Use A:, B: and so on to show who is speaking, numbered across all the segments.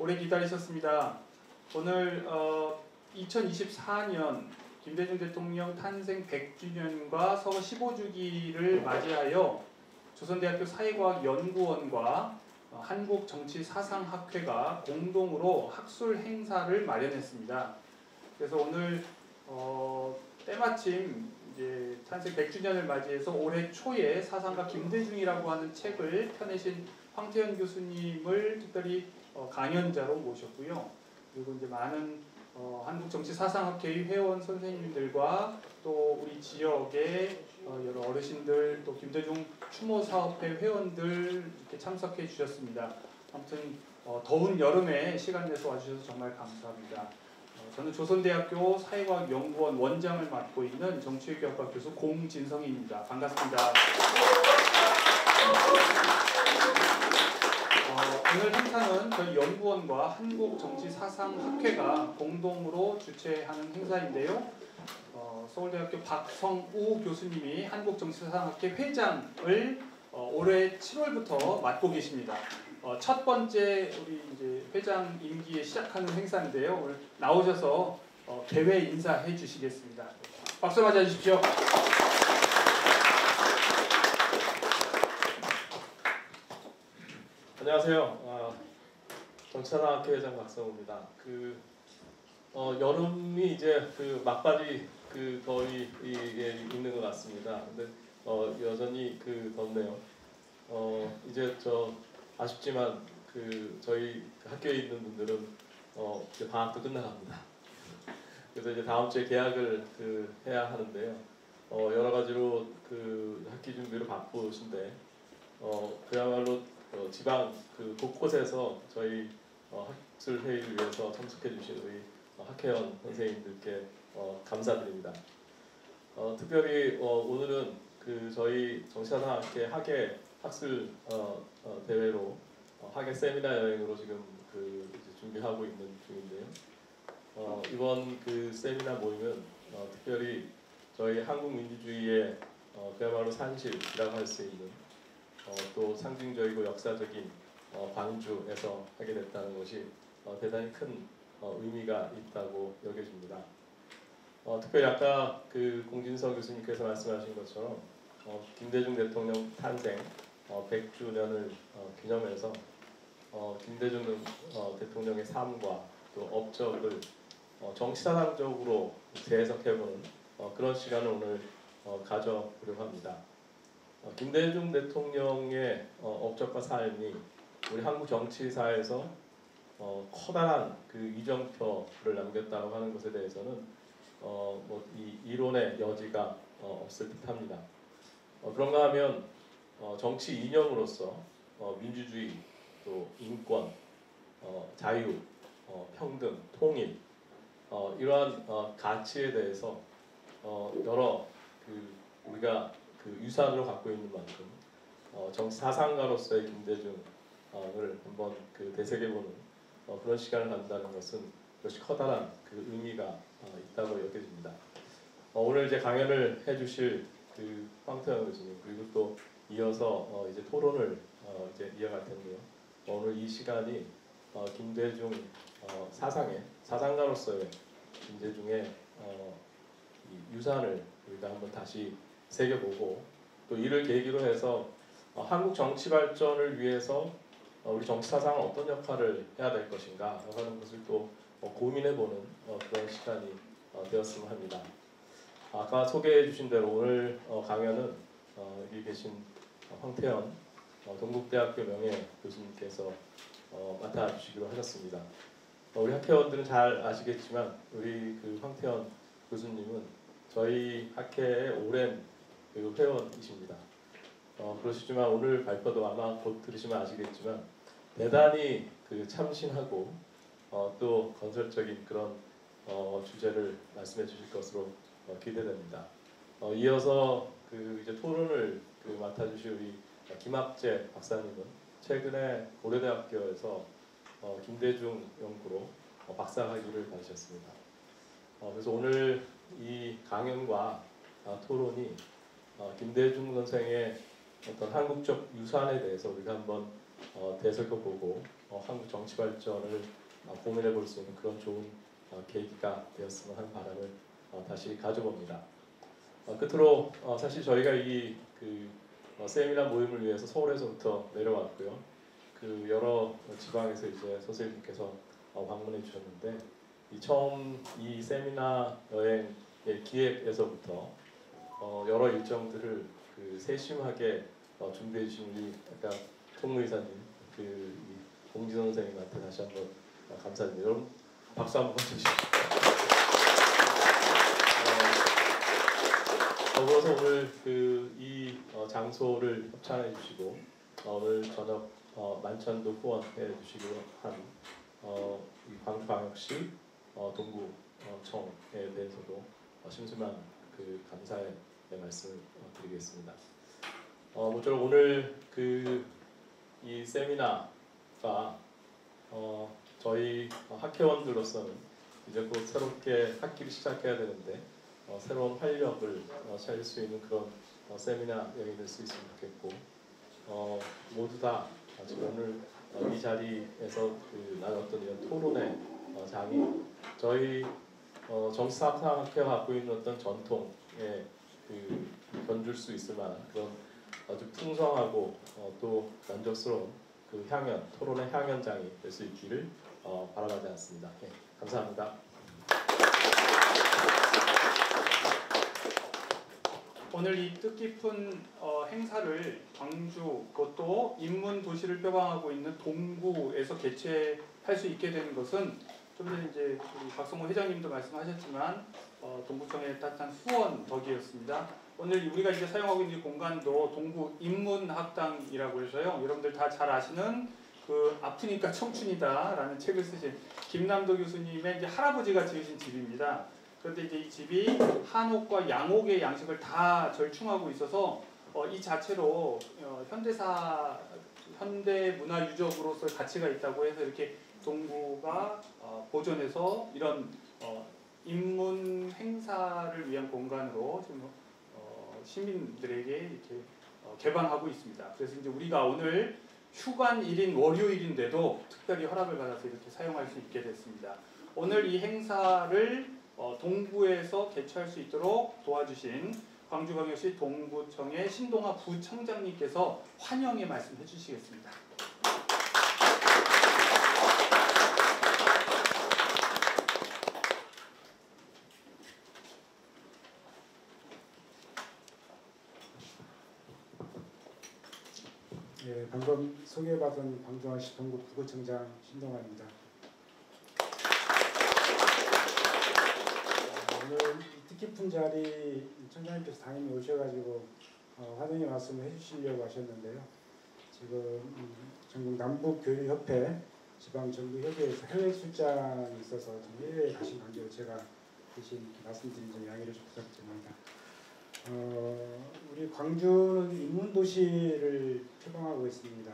A: 오래 기다리셨습니다. 오늘 2024년 김대중 대통령 탄생 100주년과 서거 15주기를 맞이하여 조선대학교 사회과학연구원과 한국정치사상학회가 공동으로 학술 행사를 마련했습니다. 그래서 오늘 때마침 이제 탄생 100주년을 맞이해서 올해 초에 사상가 김대중이라고 하는 책을 펴내신 황태현 교수님을 특별히 강연자로 모셨고요. 그리고 이제 많은 한국정치사상학회의 회원 선생님들과 또 우리 지역의 여러 어르신들, 또 김대중 추모사업회 회원들 이렇게 참석해 주셨습니다. 아무튼 더운 여름에 시간 내서 와주셔서 정말 감사합니다. 저는 조선대학교 사회과학연구원 원장을 맡고 있는 정치외교학과 교수 공진성입니다. 반갑습니다. 오늘 행사는 저희 연구원과 한국정치사상학회가 공동으로 주최하는 행사인데요. 서울대학교 박성우 교수님이 한국정치사상학회 회장을 올해 7월부터 맡고 계십니다. 첫 번째 우리 이제 회장 임기에 시작하는 행사인데요. 오늘 나오셔서 대회 인사해 주시겠습니다. 박수 맞아 주십시오.
B: 안녕하세요. 정치사상학회 회장 박성우입니다. 여름이 이제 막바지 거의 있는 것 같습니다. 근데 여전히 덥네요. 이제 아쉽지만 저희 학교에 있는 분들은 이제 방학도 끝나갑니다. 그래서 이제 다음 주에 개학을 해야 하는데요. 여러 가지로 학기 준비로 바쁘신데 그야말로 지방 곳곳에서 저희 학술 회의를 위해서 참석해 주신 우리 학회원 선생님들께 감사드립니다. 특별히 오늘은 저희 정치사상학회 학예 학술 대회로 학예 세미나 여행으로 지금 이제 준비하고 있는 중인데요. 이번 세미나 모임은 특별히 저희 한국 민주주의의 그야말로 산실이라고 할 수 있는 또 상징적이고 역사적인 광주에서 하게 됐다는 것이 대단히 큰 의미가 있다고 여겨집니다. 특별히 아까 공진석 교수님께서 말씀하신 것처럼 김대중 대통령 탄생 100주년을 기념해서 김대중 대통령의 삶과 또 업적을 정치사상적으로 재해석해보는 그런 시간을 오늘 가져보려고 합니다. 김대중 대통령의 업적과 삶이 우리 한국 정치사에서 커다란 이정표를 남겼다고 하는 것에 대해서는 이 이론의 여지가 없을 듯합니다. 그런가 하면 정치 이념으로서 민주주의, 또 인권, 자유, 평등, 통일 이러한 가치에 대해서 여러 우리가 유산으로 갖고 있는 만큼 정치 사상가로서의 김대중을 한번 되새겨보는 그런 시간을 갖는다는 것은 역시 커다란 의미가 있다고 여겨집니다. 오늘 이제 강연을 해주실 황태현 교수님, 그리고 또 이어서 이제 토론을 이제 이어갈 텐데요. 오늘 이 시간이 김대중 사상가로서의 김대중의 이 유산을 우리가 한번 다시 새겨보고, 또 이를 계기로 해서 한국 정치 발전을 위해서 우리 정치 사상은 어떤 역할을 해야 될 것인가 하는 것을 또 고민해보는 그런 시간이 되었으면 합니다. 아까 소개해 주신 대로 오늘 강연은 여기 계신 황태현 동국대학교 명예 교수님께서 맡아주시기로 하셨습니다. 우리 학회원들은 잘 아시겠지만 우리 황태현 교수님은 저희 학회의 오랜 회원이십니다. 그러시지만 오늘 발표도 아마 곧 들으시면 아시겠지만 대단히 참신하고 또 건설적인 그런 주제를 말씀해 주실 것으로 기대됩니다. 이어서 이제 토론을 맡아주실 우리 김학재 박사님은 최근에 고려대학교에서 김대중 연구로 박사학위를 받으셨습니다. 그래서 오늘 이 강연과 토론이 김대중 선생의 어떤 한국적 유산에 대해서 우리가 한번 되새겨보고 한국 정치 발전을 고민해 볼 수 있는 그런 좋은 계기가 되었으면 하는 바람을 다시 가져봅니다. 끝으로 사실 저희가 이 세미나 모임을 위해서 서울에서부터 내려왔고요. 여러 지방에서 이제 선생님께서 방문해 주셨는데 처음 이 세미나 여행의 기획에서부터 여러 일정들을 세심하게 준비해 주신 우리 아까 총무이사님 이 공지선 선생님한테 다시 한번 감사드립니다. 여러분 박수 한번 쳐주시죠. 더불어서 오늘 이 장소를 협찬해 주시고 오늘 저녁 만찬도 후원해 주시기로 한 이 광주광역시 동구청에 대해서도 심심한 감사의 말씀을 드리겠습니다. 모쪼록 오늘 이 세미나가 저희 학회원들로서는 이제 곧 새롭게 학기를 시작해야 되는데 새로운 활력을 찾을 수 있는 그런 세미나 여행이 될 수 있으면 좋겠고 모두 다 지금 오늘 이 자리에서 나눴던 이런 토론의 장이 저희 정치사학회가 갖고 있는 어떤 전통에 견줄 수 있을 만한 그런 아주 풍성하고 또 만족스러운 향연, 토론의 향연장이 될 수 있기를 바라지 않습니다. 네, 감사합니다.
A: 오늘 이 뜻깊은 행사를 광주, 그것도 인문 도시를 표방하고 있는 동구에서 개최할 수 있게 되는 것은 좀 전에 이제 우리 박성호 회장님도 말씀하셨지만 동구청의 따뜻한 후원 덕이었습니다. 오늘 우리가 이제 사용하고 있는 이 공간도 동구 인문학당이라고 해서요. 여러분들 다 잘 아시는 아프니까 청춘이다라는 책을 쓰신 김남도 교수님의 이제 할아버지가 지으신 집입니다. 그런데 이제 이 집이 한옥과 양옥의 양식을 다 절충하고 있어서 이 자체로 현대 문화 유적으로서 가치가 있다고 해서 이렇게 동구가 보존해서 이런 인문 행사를 위한 공간으로 지금 시민들에게 이렇게 개방하고 있습니다. 그래서 이제 우리가 오늘 휴관일인 월요일인데도 특별히 허락을 받아서 이렇게 사용할 수 있게 됐습니다. 오늘 이 행사를 동구에서 개최할 수 있도록 도와주신 광주광역시 동구청의 신동아 부청장님께서 환영의 말씀 해주시겠습니다.
C: 예, 방금 소개받은 광주광역시 동구 부구청장 신동아입니다. 오늘 이 뜻깊은 자리 청장님께서 당연히 오셔가지고 환영의 말씀을 해주시려고 하셨는데요. 지금 전국 남북교류협회 지방정부협의회에서 해외 출장이 있어서 해외에 가신 관계로 제가 대신 말씀드린 점 양해를 좀 부탁드립니다. 우리 광주는 인문도시를 표방하고 있습니다.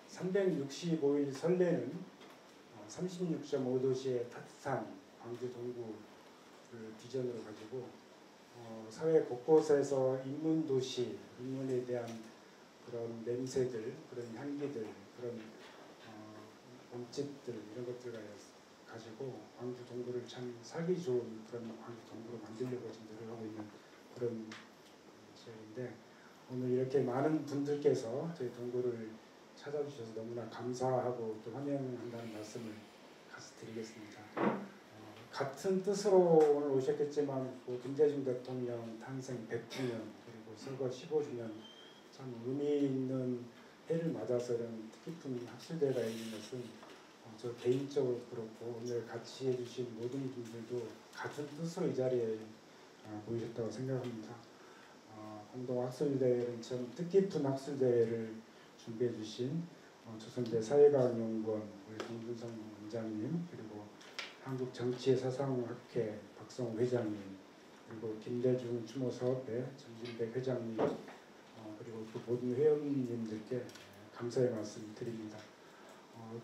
C: 365일 설레는 36.5도시의 따뜻한 광주 동구 비전을 가지고 사회 곳곳에서 인문도시, 인문에 대한 그런 냄새들, 그런 향기들, 그런 몸짓들 이런 것들을 가지고 광주 동구를 참 살기 좋은 그런 광주 동구로 만들려고 지금 노력하고 있는 그런 지역인데 오늘 이렇게 많은 분들께서 저희 동구를 찾아주셔서 너무나 감사하고 또 환영한다는 말씀을 같이 드리겠습니다. 같은 뜻으로 오늘 오셨겠지만 김대중 대통령 탄생 100주년 그리고 서거 15주년 참 의미 있는 해를 맞아서 이런 뜻깊은 학술대회가 있는 것은 저 개인적으로 그렇고 오늘 같이 해주신 모든 분들도 같은 뜻으로 이 자리에 모이셨다고 생각합니다. 공동학술대회는 참 뜻깊은 학술대회를 준비해 주신 조선대 사회과학연구원 우리 김준성 원장님 그리고 한국정치사상학회 박성호 회장님 그리고 김대중 추모사업회 정진백 회장님 그리고 또 모든 회원님들께 감사의 말씀 드립니다.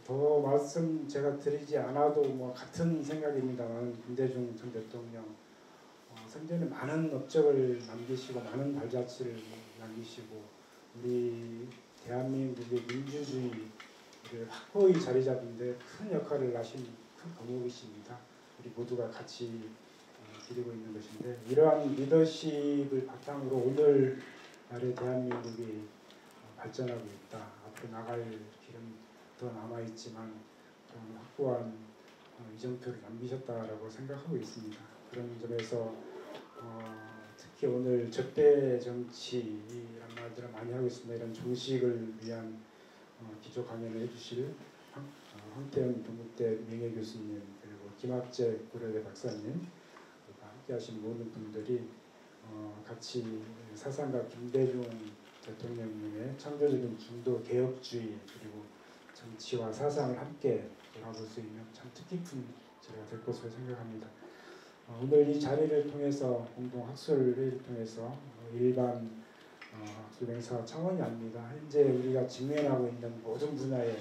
C: 더 말씀 제가 드리지 않아도 같은 생각입니다만 김대중 전 대통령 생전에 많은 업적을 남기시고 많은 발자취를 남기시고 우리 대한민국의 민주주의 우리 확고히 자리 잡는데 큰 역할을 하신 큰 거목이십니다. 우리 모두가 같이 기리고 있는 것인데 이러한 리더십을 바탕으로 오늘날의 대한민국이 발전하고 있다. 앞으로 나갈 길은 더 남아있지만 그런 확고한 이정표를 남기셨다라고 생각하고 있습니다. 그런 점에서 특히 오늘 적대 정치라는 말들을 많이 하고 있습니다. 이런 종식을 위한 기조 강연을 해주실 황태현 동국대 명예교수님 그리고 김학재 고려대 박사님 함께하신 모든 분들이 같이 사상가 김대중 대통령님의 창조적인 중도 개혁주의 그리고 정치와 사상을 함께 돌아볼 수 있는 참 뜻깊은 자리가 될 것으로 생각합니다. 오늘 이 자리를 통해서 공동 학술회의를 통해서 일반 학술 행사 차원이 아닙니다. 현재 우리가 직면하고 있는 모든 분야에서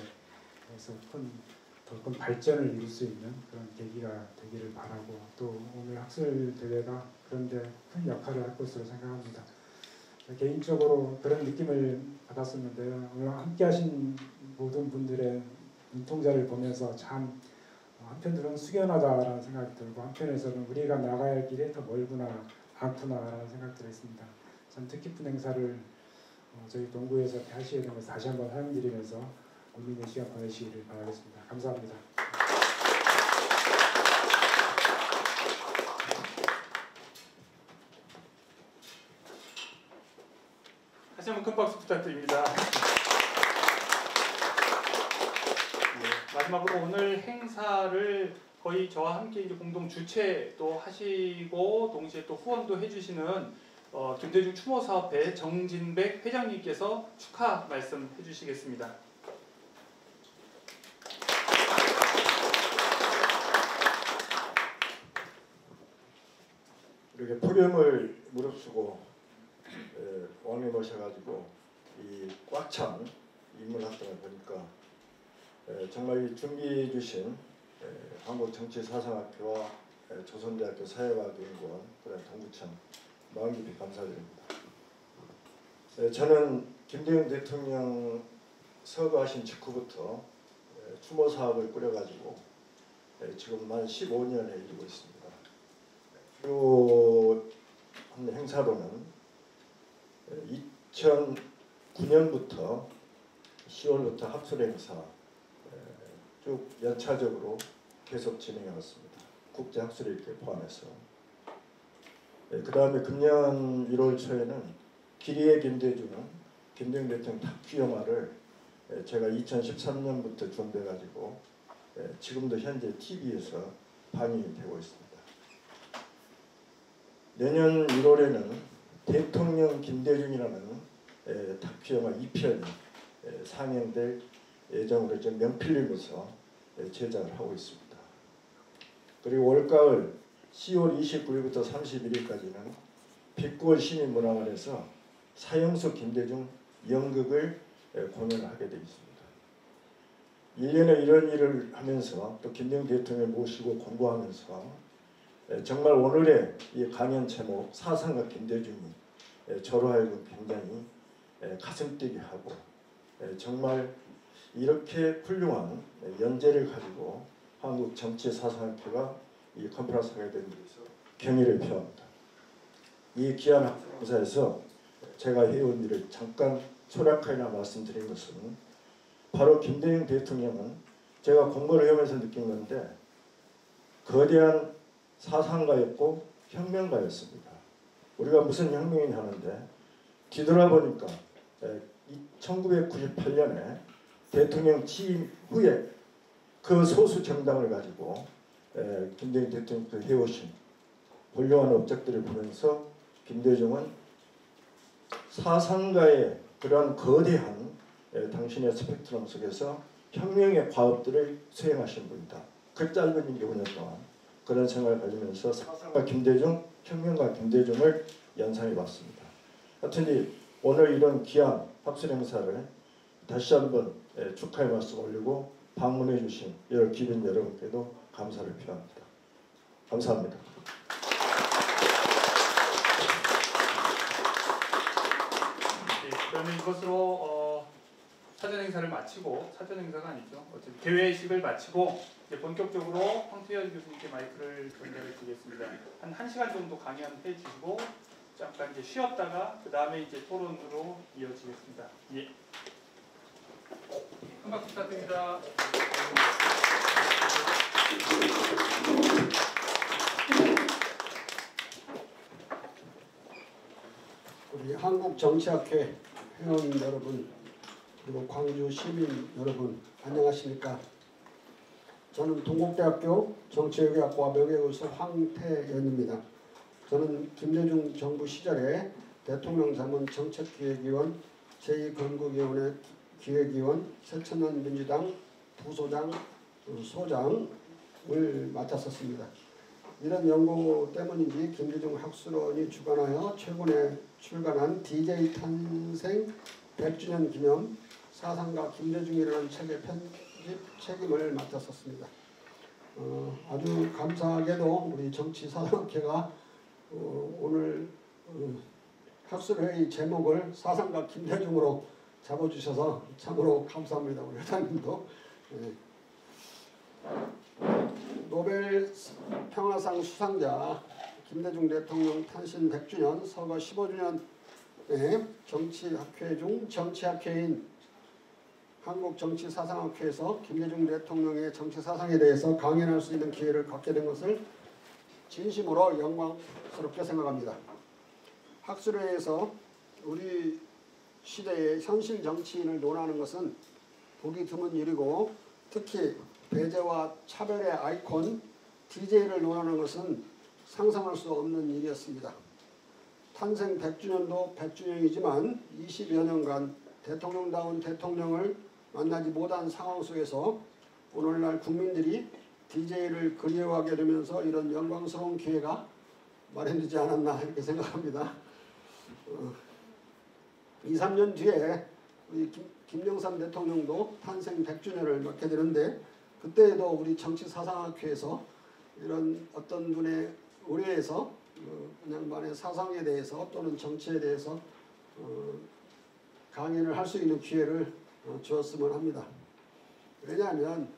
C: 더 큰 발전을 이룰 수 있는 그런 계기가 되기를 바라고 또 오늘 학술 대회가 그런데 큰 역할을 할 것으로 생각합니다. 개인적으로 그런 느낌을 받았었는데요. 오늘 함께하신 모든 분들의 눈동자를 보면서 참 한편으로는 숙연하다라는 생각이 들고 한편에서는 우리가 나가야 할 길이 더 멀구나 않구나라는 생각이 들었습니다. 참 뜻깊은 행사를 저희 동구에서 하시게 된 것을 다시 한번 환영드리면서 의미 있는 시간 보내시기를 바라겠습니다. 감사합니다.
A: 다시 한번 큰 박수 부탁드립니다. 마지막으로 오늘 행사를 거의 저와 함께 이제 공동 주최도 하시고 동시에 또 후원도 해주시는 김대중 추모사업회 정진백 회장님께서 축하 말씀 해주시겠습니다.
D: 이렇게 폭염을 무릅쓰고 왕래 모셔가지고 이 꽉 찬 인문학당을 보니까 정말 이 준비해 주신 한국정치사상학교와 조선대학교 사회과학연구원 그다음 동구청 마음 깊이 감사드립니다. 저는 김대중 대통령 서거하신 직후부터 추모 사업을 꾸려가지고 지금 만 15년에 이르고 있습니다. 주요 행사로는 2009년부터 10월부터 학술 행사 쭉 연차적으로 계속 진행해 왔습니다. 국제 학술회의를 포함해서. 그 다음에 금년 1월 초에는 기리의 김대중은 김대중 대통령 다큐 영화를 제가 2013년부터 준비해가지고 지금도 현재 TV에서 방영이 되고 있습니다. 내년 1월에는 대통령 김대중이라는 다큐 영화 2편이 상영될 예정으로 지금 명필름에서 제작을 하고 있습니다. 그리고 올가을 10월 29일부터 31일까지는 빛구월 시민문화관에서 사형수 김대중 연극을 공연을 하게 되어 있습니다. 1년에 이런 일을 하면서 또 김대중 대통령을 모시고 공부하면서 정말 오늘의 이 강연 제목 사상가 김대중이 저로 하여금 굉장히 가슴 뛰게 하고 정말 이렇게 훌륭한 연재를 가지고 한국정치사상학회가 이 컨퍼런스 하게 된 데서 경의를 표합니다. 이 귀한 행사에서 제가 해온 일을 잠깐 소략하여나 말씀드린 것은 바로 김대중 대통령은 제가 공부를 하면서 느낀 건데 거대한 사상가였고 혁명가였습니다. 우리가 무슨 혁명이냐 하는데 뒤돌아보니까 1998년에 대통령 취임 후에 그 소수 정당을 가지고 김대중 대통령도 해오신 훌륭한 업적들을 보면서 김대중은 사상가의 그러한 거대한 당신의 스펙트럼 속에서 혁명의 과업들을 수행하신 분이다. 그 짧은 5년 동안 그런 생각을 가지면서 사상가 김대중, 혁명가 김대중을 연상해봤습니다. 하여튼 오늘 이런 귀한 학술 행사를 다시 한번 축하의 말씀 올리고 방문해 주신 여러 귀빈 여러분께도 감사를 표합니다. 감사합니다.
A: 그러면 이것으로 사전 행사를 마치고 사전 행사가 아니죠. 어쨌든 개회식을 마치고 이제 본격적으로 황태현 교수님께 마이크를 전달해드리겠습니다. 한 1시간 정도 강연해 주시고 잠깐 이제 쉬었다가 그 다음에 이제 토론으로 이어지겠습니다. 예. 큰 박수 부탁드립니다.
E: 우리 한국정치학회 회원 여러분, 그리고 광주 시민 여러분, 안녕하십니까? 저는 동국대학교 정치외교학과 명예교수 황태현입니다. 저는 김대중 정부 시절에 대통령 자문 정책기획위원, 제2건국위원회 기획위원, 새천년 민주당 부소장, 소장을 맡았었습니다. 이런 연구 때문인지 김대중 학술원이 주관하여 최근에 출간한 DJ 탄생 100주년 기념 사상가 김대중이라는 책의 편집 책임을 맡았었습니다. 아주 감사하게도 우리 정치사상학회가 오늘 학술회의 제목을 사상가 김대중으로 잡아주셔서 참으로 감사합니다. 우리 회장님도. 노벨 평화상 수상자 김대중 대통령 탄신 100주년 서거 15주년에 정치학회 중 정치학회인 한국정치사상학회에서 김대중 대통령의 정치사상에 대해서 강연할 수 있는 기회를 갖게 된 것을 진심으로 영광스럽게 생각합니다. 학술회에서 우리 시대의 현실 정치인을 논하는 것은 보기 드문 일이고 특히 배제와 차별의 아이콘 DJ를 논하는 것은 상상할 수 없는 일이었습니다. 탄생 100주년도 100주년이지만 20여 년간 대통령다운 대통령을 만나지 못한 상황 속에서 오늘날 국민들이 DJ를 그리워하게 되면서 이런 영광스러운 기회가 마련되지 않았나 이렇게 생각합니다. 2, 3년 뒤에 우리 김영삼 대통령도 탄생 100주년을 맞게 되는데 그때에도 우리 정치사상학회에서 이런 어떤 분의 의뢰에서 그냥만의 사상에 대해서 또는 정치에 대해서 강연을 할 수 있는 기회를 주었으면 합니다. 왜냐하면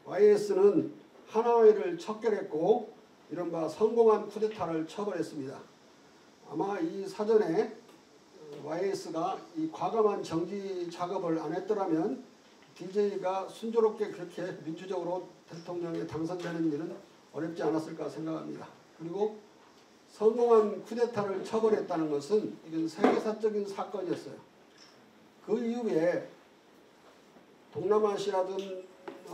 E: YS는 하나회를 척결했고 이른바 성공한 쿠데타를 처벌했습니다. 아마 이 사전에 YS가 이 과감한 정지 작업을 안 했더라면 DJ가 순조롭게 그렇게 민주적으로 대통령에 당선되는 일은 어렵지 않았을까 생각합니다. 그리고 성공한 쿠데타를 처벌했다는 것은 이건 세계사적인 사건이었어요. 그 이후에 동남아시아든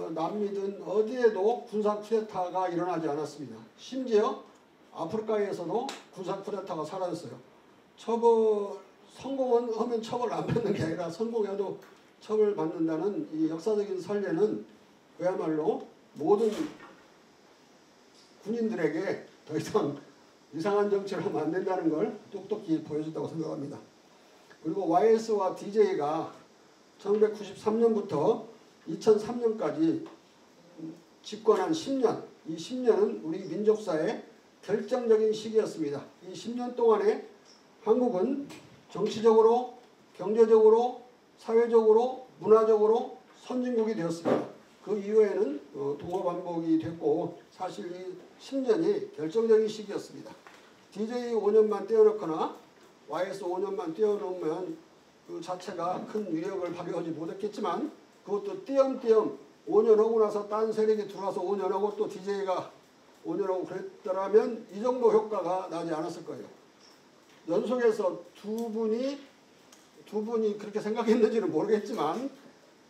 E: 남미든 어디에도 군사 쿠데타가 일어나지 않았습니다. 심지어 아프리카에서도 군사 쿠데타가 사라졌어요. 성공은 하면 처벌 안 받는 게 아니라 성공해도 처벌받는다는 이 역사적인 선례는 그야말로 모든 군인들에게 더 이상 이상한 정치를 하면 안 된다는 걸 똑똑히 보여줬다고 생각합니다. 그리고 YS와 DJ가 1993년부터 2003년까지 집권한 10년, 이 10년은 우리 민족사의 결정적인 시기였습니다. 이 10년 동안에 한국은 정치적으로, 경제적으로, 사회적으로, 문화적으로 선진국이 되었습니다. 그 이후에는 동어반복이 됐고 사실 이 10년이 결정적인 시기였습니다. DJ 5년만 떼어놓거나 YS 5년만 떼어놓으면 그 자체가 큰 위력을 발휘하지 못했겠지만 그것도 띄엄띄엄 5년 하고 나서 딴 세력이 들어와서 5년 하고 또 DJ가 5년 하고 그랬더라면 이 정도 효과가 나지 않았을 거예요. 연속해서 두 분이 그렇게 생각했는지는 모르겠지만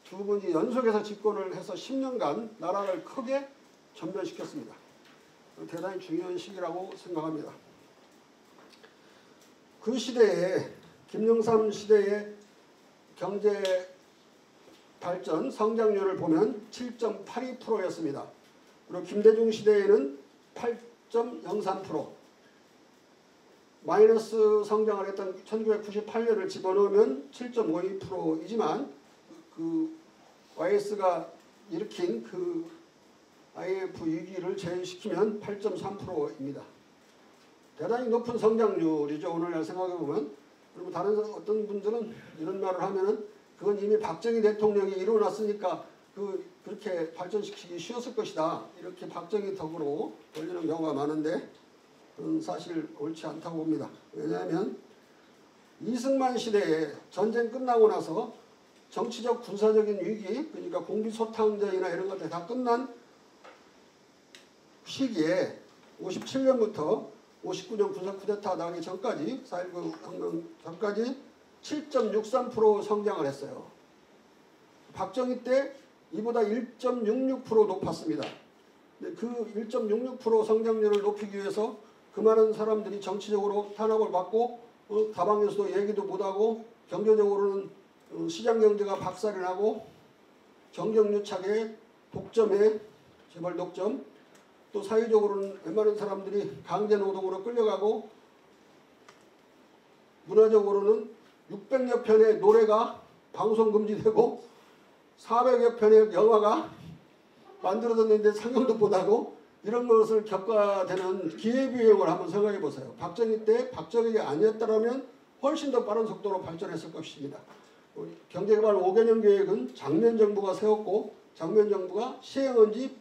E: 두 분이 연속해서 집권을 해서 10년간 나라를 크게 전변시켰습니다. 대단히 중요한 시기라고 생각합니다. 그 시대에 김영삼 시대의 경제 발전 성장률을 보면 7.82%였습니다. 그리고 김대중 시대에는 8.03%, 마이너스 성장을 했던 1998년을 집어넣으면 7.52%이지만 그 YS가 일으킨 그 IMF 위기를 제외시키면 8.3%입니다. 대단히 높은 성장률이죠. 오늘날 생각해보면. 그리고 다른 어떤 분들은 이런 말을 하면은 그건 이미 박정희 대통령이 이루어놨으니까 그렇게 발전시키기 쉬웠을 것이다. 이렇게 박정희 덕으로 돌리는 경우가 많은데 그건 사실 옳지 않다고 봅니다. 왜냐하면 이승만 시대에 전쟁 끝나고 나서 정치적 군사적인 위기, 그러니까 공비소탕전이나 이런 것들 다 끝난 시기에 57년부터 59년 군사 쿠데타 나기 전까지 4.19 혁명 전까지 7.63% 성장을 했어요. 박정희 때 이보다 1.66% 높았습니다. 근데 그 1.66% 성장률을 높이기 위해서 그 많은 사람들이 정치적으로 탄압을 받고 다방에서도 얘기도 못하고 경제적으로는 시장 경제가 박살이 나고 정경유착에 독점에 재벌 독점, 또 사회적으로는 웬만한 사람들이 강제노동으로 끌려가고 문화적으로는 600여 편의 노래가 방송 금지되고 400여 편의 영화가 만들어졌는데 상영도 못하고 이런 것을 겪어야 되는 기회비용을 한번 생각해 보세요. 박정희 때 박정희가 아니었다면 훨씬 더 빠른 속도로 발전했을 것입니다. 경제개발 5개년 계획은 장면 정부가 세웠고 장면 정부가 시행한 지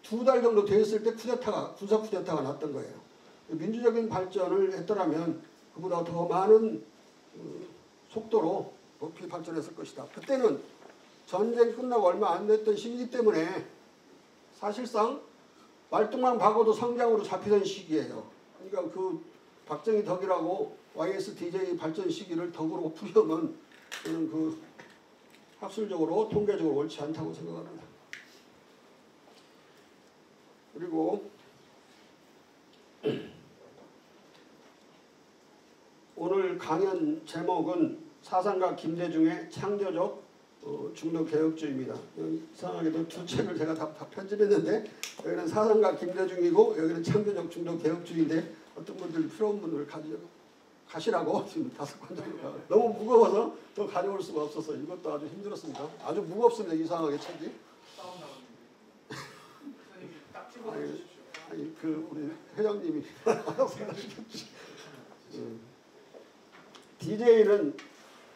E: 2달 정도 되었을 때 군사 쿠데타가 났던 거예요. 민주적인 발전을 했더라면 그보다 더 많은 속도로 높이 발전했을 것이다. 그때는 전쟁 끝나고 얼마 안 됐던 시기이기 때문에 사실상 말뚝만 박아도 성장으로 잡히던 시기예요. 그러니까 그 박정희 덕이라고 YSDJ 발전 시기를 덕으로 풀려면 저는 그 학술적으로 통계적으로 옳지 않다고 생각합니다. 그리고 오늘 강연 제목은 사상가 김대중의 창조적 중도개혁주의입니다. 이상하게도 두 책을 제가 다 편집했는데 여기는 사상가 김대중이고 여기는 창조적 중도개혁주의인데 어떤 분들 필요한 분들 가시라고 지금 5권 정도 너무 무거워서 더 가져올 수가 없어서 이것도 아주 힘들었습니다. 아주 무겁습니다. 이상하게 책이. 아니 그 우리 회장님이 DJ는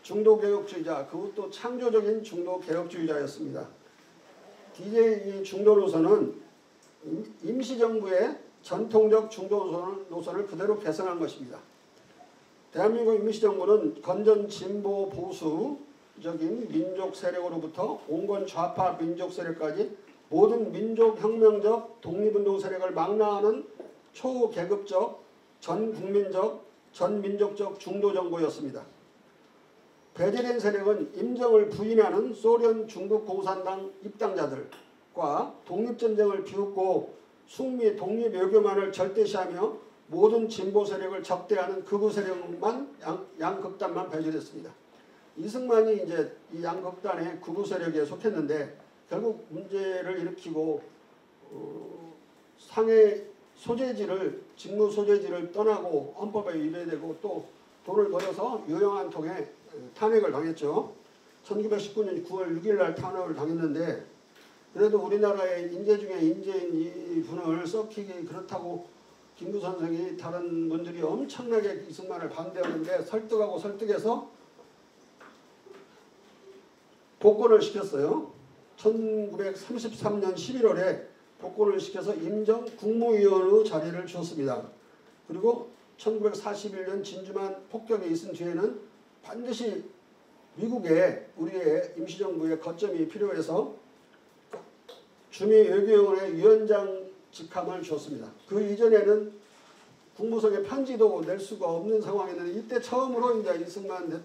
E: 중도개혁주의자, 그것도 창조적인 중도개혁주의자였습니다. DJ 중도노선은 임시정부의 전통적 중도노선을 그대로 개선한 것입니다. 대한민국 임시정부는 건전 진보 보수적인 민족 세력으로부터 온건 좌파 민족 세력까지 모든 민족혁명적 독립운동 세력을 망라하는 초계급적, 전국민적, 전민족적 중도정부였습니다. 배제된 세력은 임정을 부인하는 소련 중국 공산당 입당자들과 독립전쟁을 비웃고 숙미 독립외교만을 절대시하며 모든 진보 세력을 적대하는 극우 세력만 양극단만 배제됐습니다. 이승만이 이제 이 양극단의 극우 세력에 속했는데 결국 문제를 일으키고 상해 소재지를 직무 소재지를 떠나고 헌법에 위배되고 또 돈을 벌여서 유용한 통에 탄핵을 당했죠. 1919년 9월 6일 날 탄핵을 당했는데 그래도 우리나라의 인재 중에 인재인 이분을 썩히기 그렇다고 김구 선생이 다른 분들이 엄청나게 이승만을 반대하는데 설득해서 복권을 시켰어요. 1933년 11월에 복권을 시켜서 임정 국무위원으로 자리를 주었습니다. 그리고 1941년 진주만 폭격이 있은 뒤에는 반드시 미국에 우리의 임시정부의 거점이 필요해서 주미외교원의 위원장 직함을 줬습니다. 그 이전에는 국무성에 편지도 낼 수가 없는 상황이었는데 이때 처음으로 이제 이승만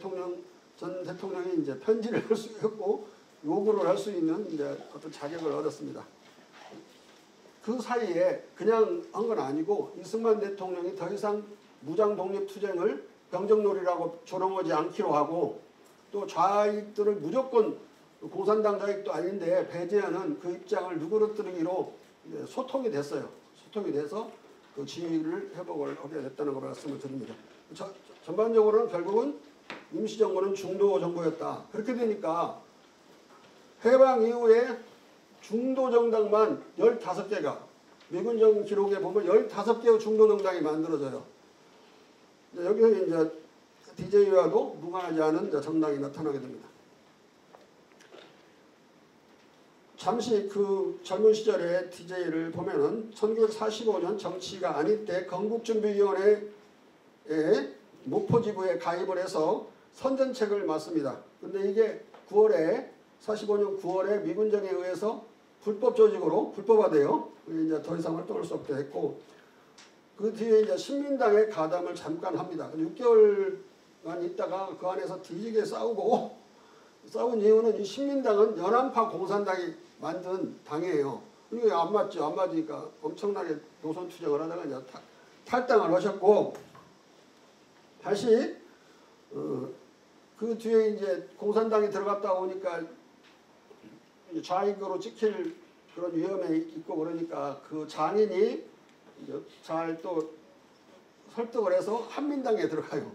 E: 전 대통령이 이제 편지를 할 수 있고 요구를 할 수 있는 이제 어떤 자격을 얻었습니다. 그 사이에 그냥 한 건 아니고 이승만 대통령이 더 이상 무장 독립 투쟁을 병정놀이라고 조롱하지 않기로 하고 또 좌익들을 무조건 공산당 좌익도 아닌데 배제하는 그 입장을 누그러뜨리기로 소통이 됐어요. 소통이 돼서 그 지위를 회복을 하게 됐다는 걸 말씀을 드립니다. 전반적으로는 결국은 임시정부는 중도 정부였다. 그렇게 되니까 해방 이후에 중도 정당만 15개가 미군정 기록에 보면 15개의 중도 정당이 만들어져요. 여기서 이제 DJ와도 무관하지 않은 정당이 나타나게 됩니다. 잠시 그 젊은 시절의 DJ를 보면은 1945년 정치가 아닐 때 건국준비위원회에 목포지부에 가입을 해서 선전책을 맡습니다. 근데 이게 45년 9월에 미군정에 의해서 불법 조직으로 불법화돼요. 이제 더 이상 활동할 수 없게 됐고, 그 뒤에 이제 신민당에 가담을 잠깐 합니다. 6개월간 있다가 그 안에서 뒤지게 싸운 이유는 이 신민당은 연안파 공산당이 만든 당이에요. 이게 안 맞죠. 안 맞으니까 엄청나게 노선 투쟁을 하다가 이제 탈당을 하셨고, 다시 그 뒤에 이제 공산당이 들어갔다 오니까 좌익으로 찍힐 그런 위험에 있고 그러니까 그 장인이 잘 또 설득을 해서 한민당에 들어가요.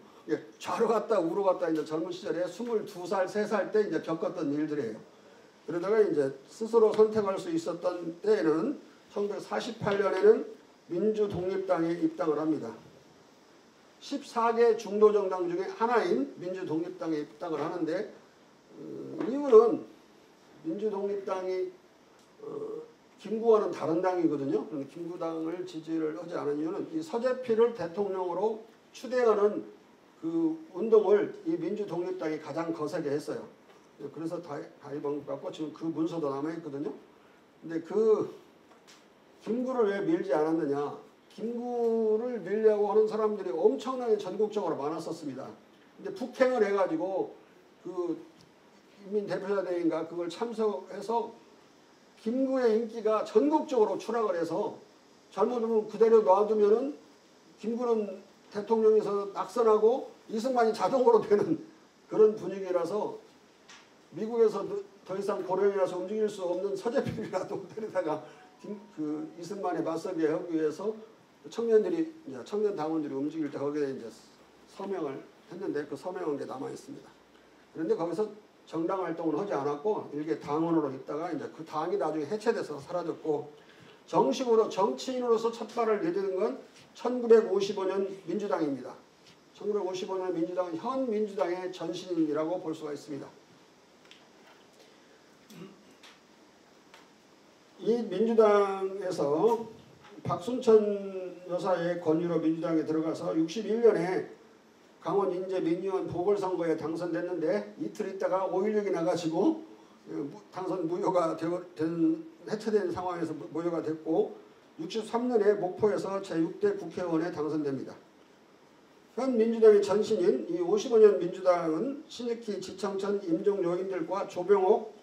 E: 좌로 갔다 우로 갔다 이제 젊은 시절에 22살, 3살 때 이제 겪었던 일들이에요. 그러다가 이제 스스로 선택할 수 있었던 때에는 1948년에는 민주독립당에 입당을 합니다. 14개 중도정당 중에 하나인 민주독립당에 입당을 하는데 이유는 민주독립당이 김구와는 다른 당이거든요. 김구당을 지지를 하지 않은 이유는 이 서재필을 대통령으로 추대하는 그 운동을 이 민주독립당이 가장 거세게 했어요. 그래서 가입한 것 같고 지금 그 문서도 남아있거든요. 근데 그 김구를 왜 밀지 않았느냐. 김구를 밀려고 하는 사람들이 엄청나게 전국적으로 많았었습니다. 근데 북행을 해가지고 그 인민대표자대회인가 그걸 참석해서 김구의 인기가 전국적으로 추락을 해서 잘못하면 그대로 놔두면은 김구는 대통령에서 낙선하고 이승만이 자동으로 되는 그런 분위기라서 미국에서 더 이상 고령이라서 움직일 수 없는 서재필이라도 데려다가 그 이승만에 맞서게 하기 위해서 청년 당원들이 움직일 때 거기에 이제 서명을 했는데 그 서명한 게 남아 있습니다. 그런데 거기서 정당 활동을 하지 않았고 일개 당원으로 있다가 이제 그 당이 나중에 해체돼서 사라졌고 정식으로 정치인으로서 첫 발을 내딛은 건 1955년 민주당입니다. 1955년 민주당은 현 민주당의 전신이라고 볼 수가 있습니다. 이 민주당에서 박순천 여사의 권유로 민주당에 들어가서 61년에 강원 인제 민의원 보궐선거에 당선됐는데 이틀 있다가 5.16이 나가지고 당선 무효가 해체된 상황에서 무효가 됐고 63년에 목포에서 제6대 국회의원에 당선됩니다. 현 민주당의 전신인 이 55년 민주당은 신익희, 지청천, 임종요인들과 조병옥,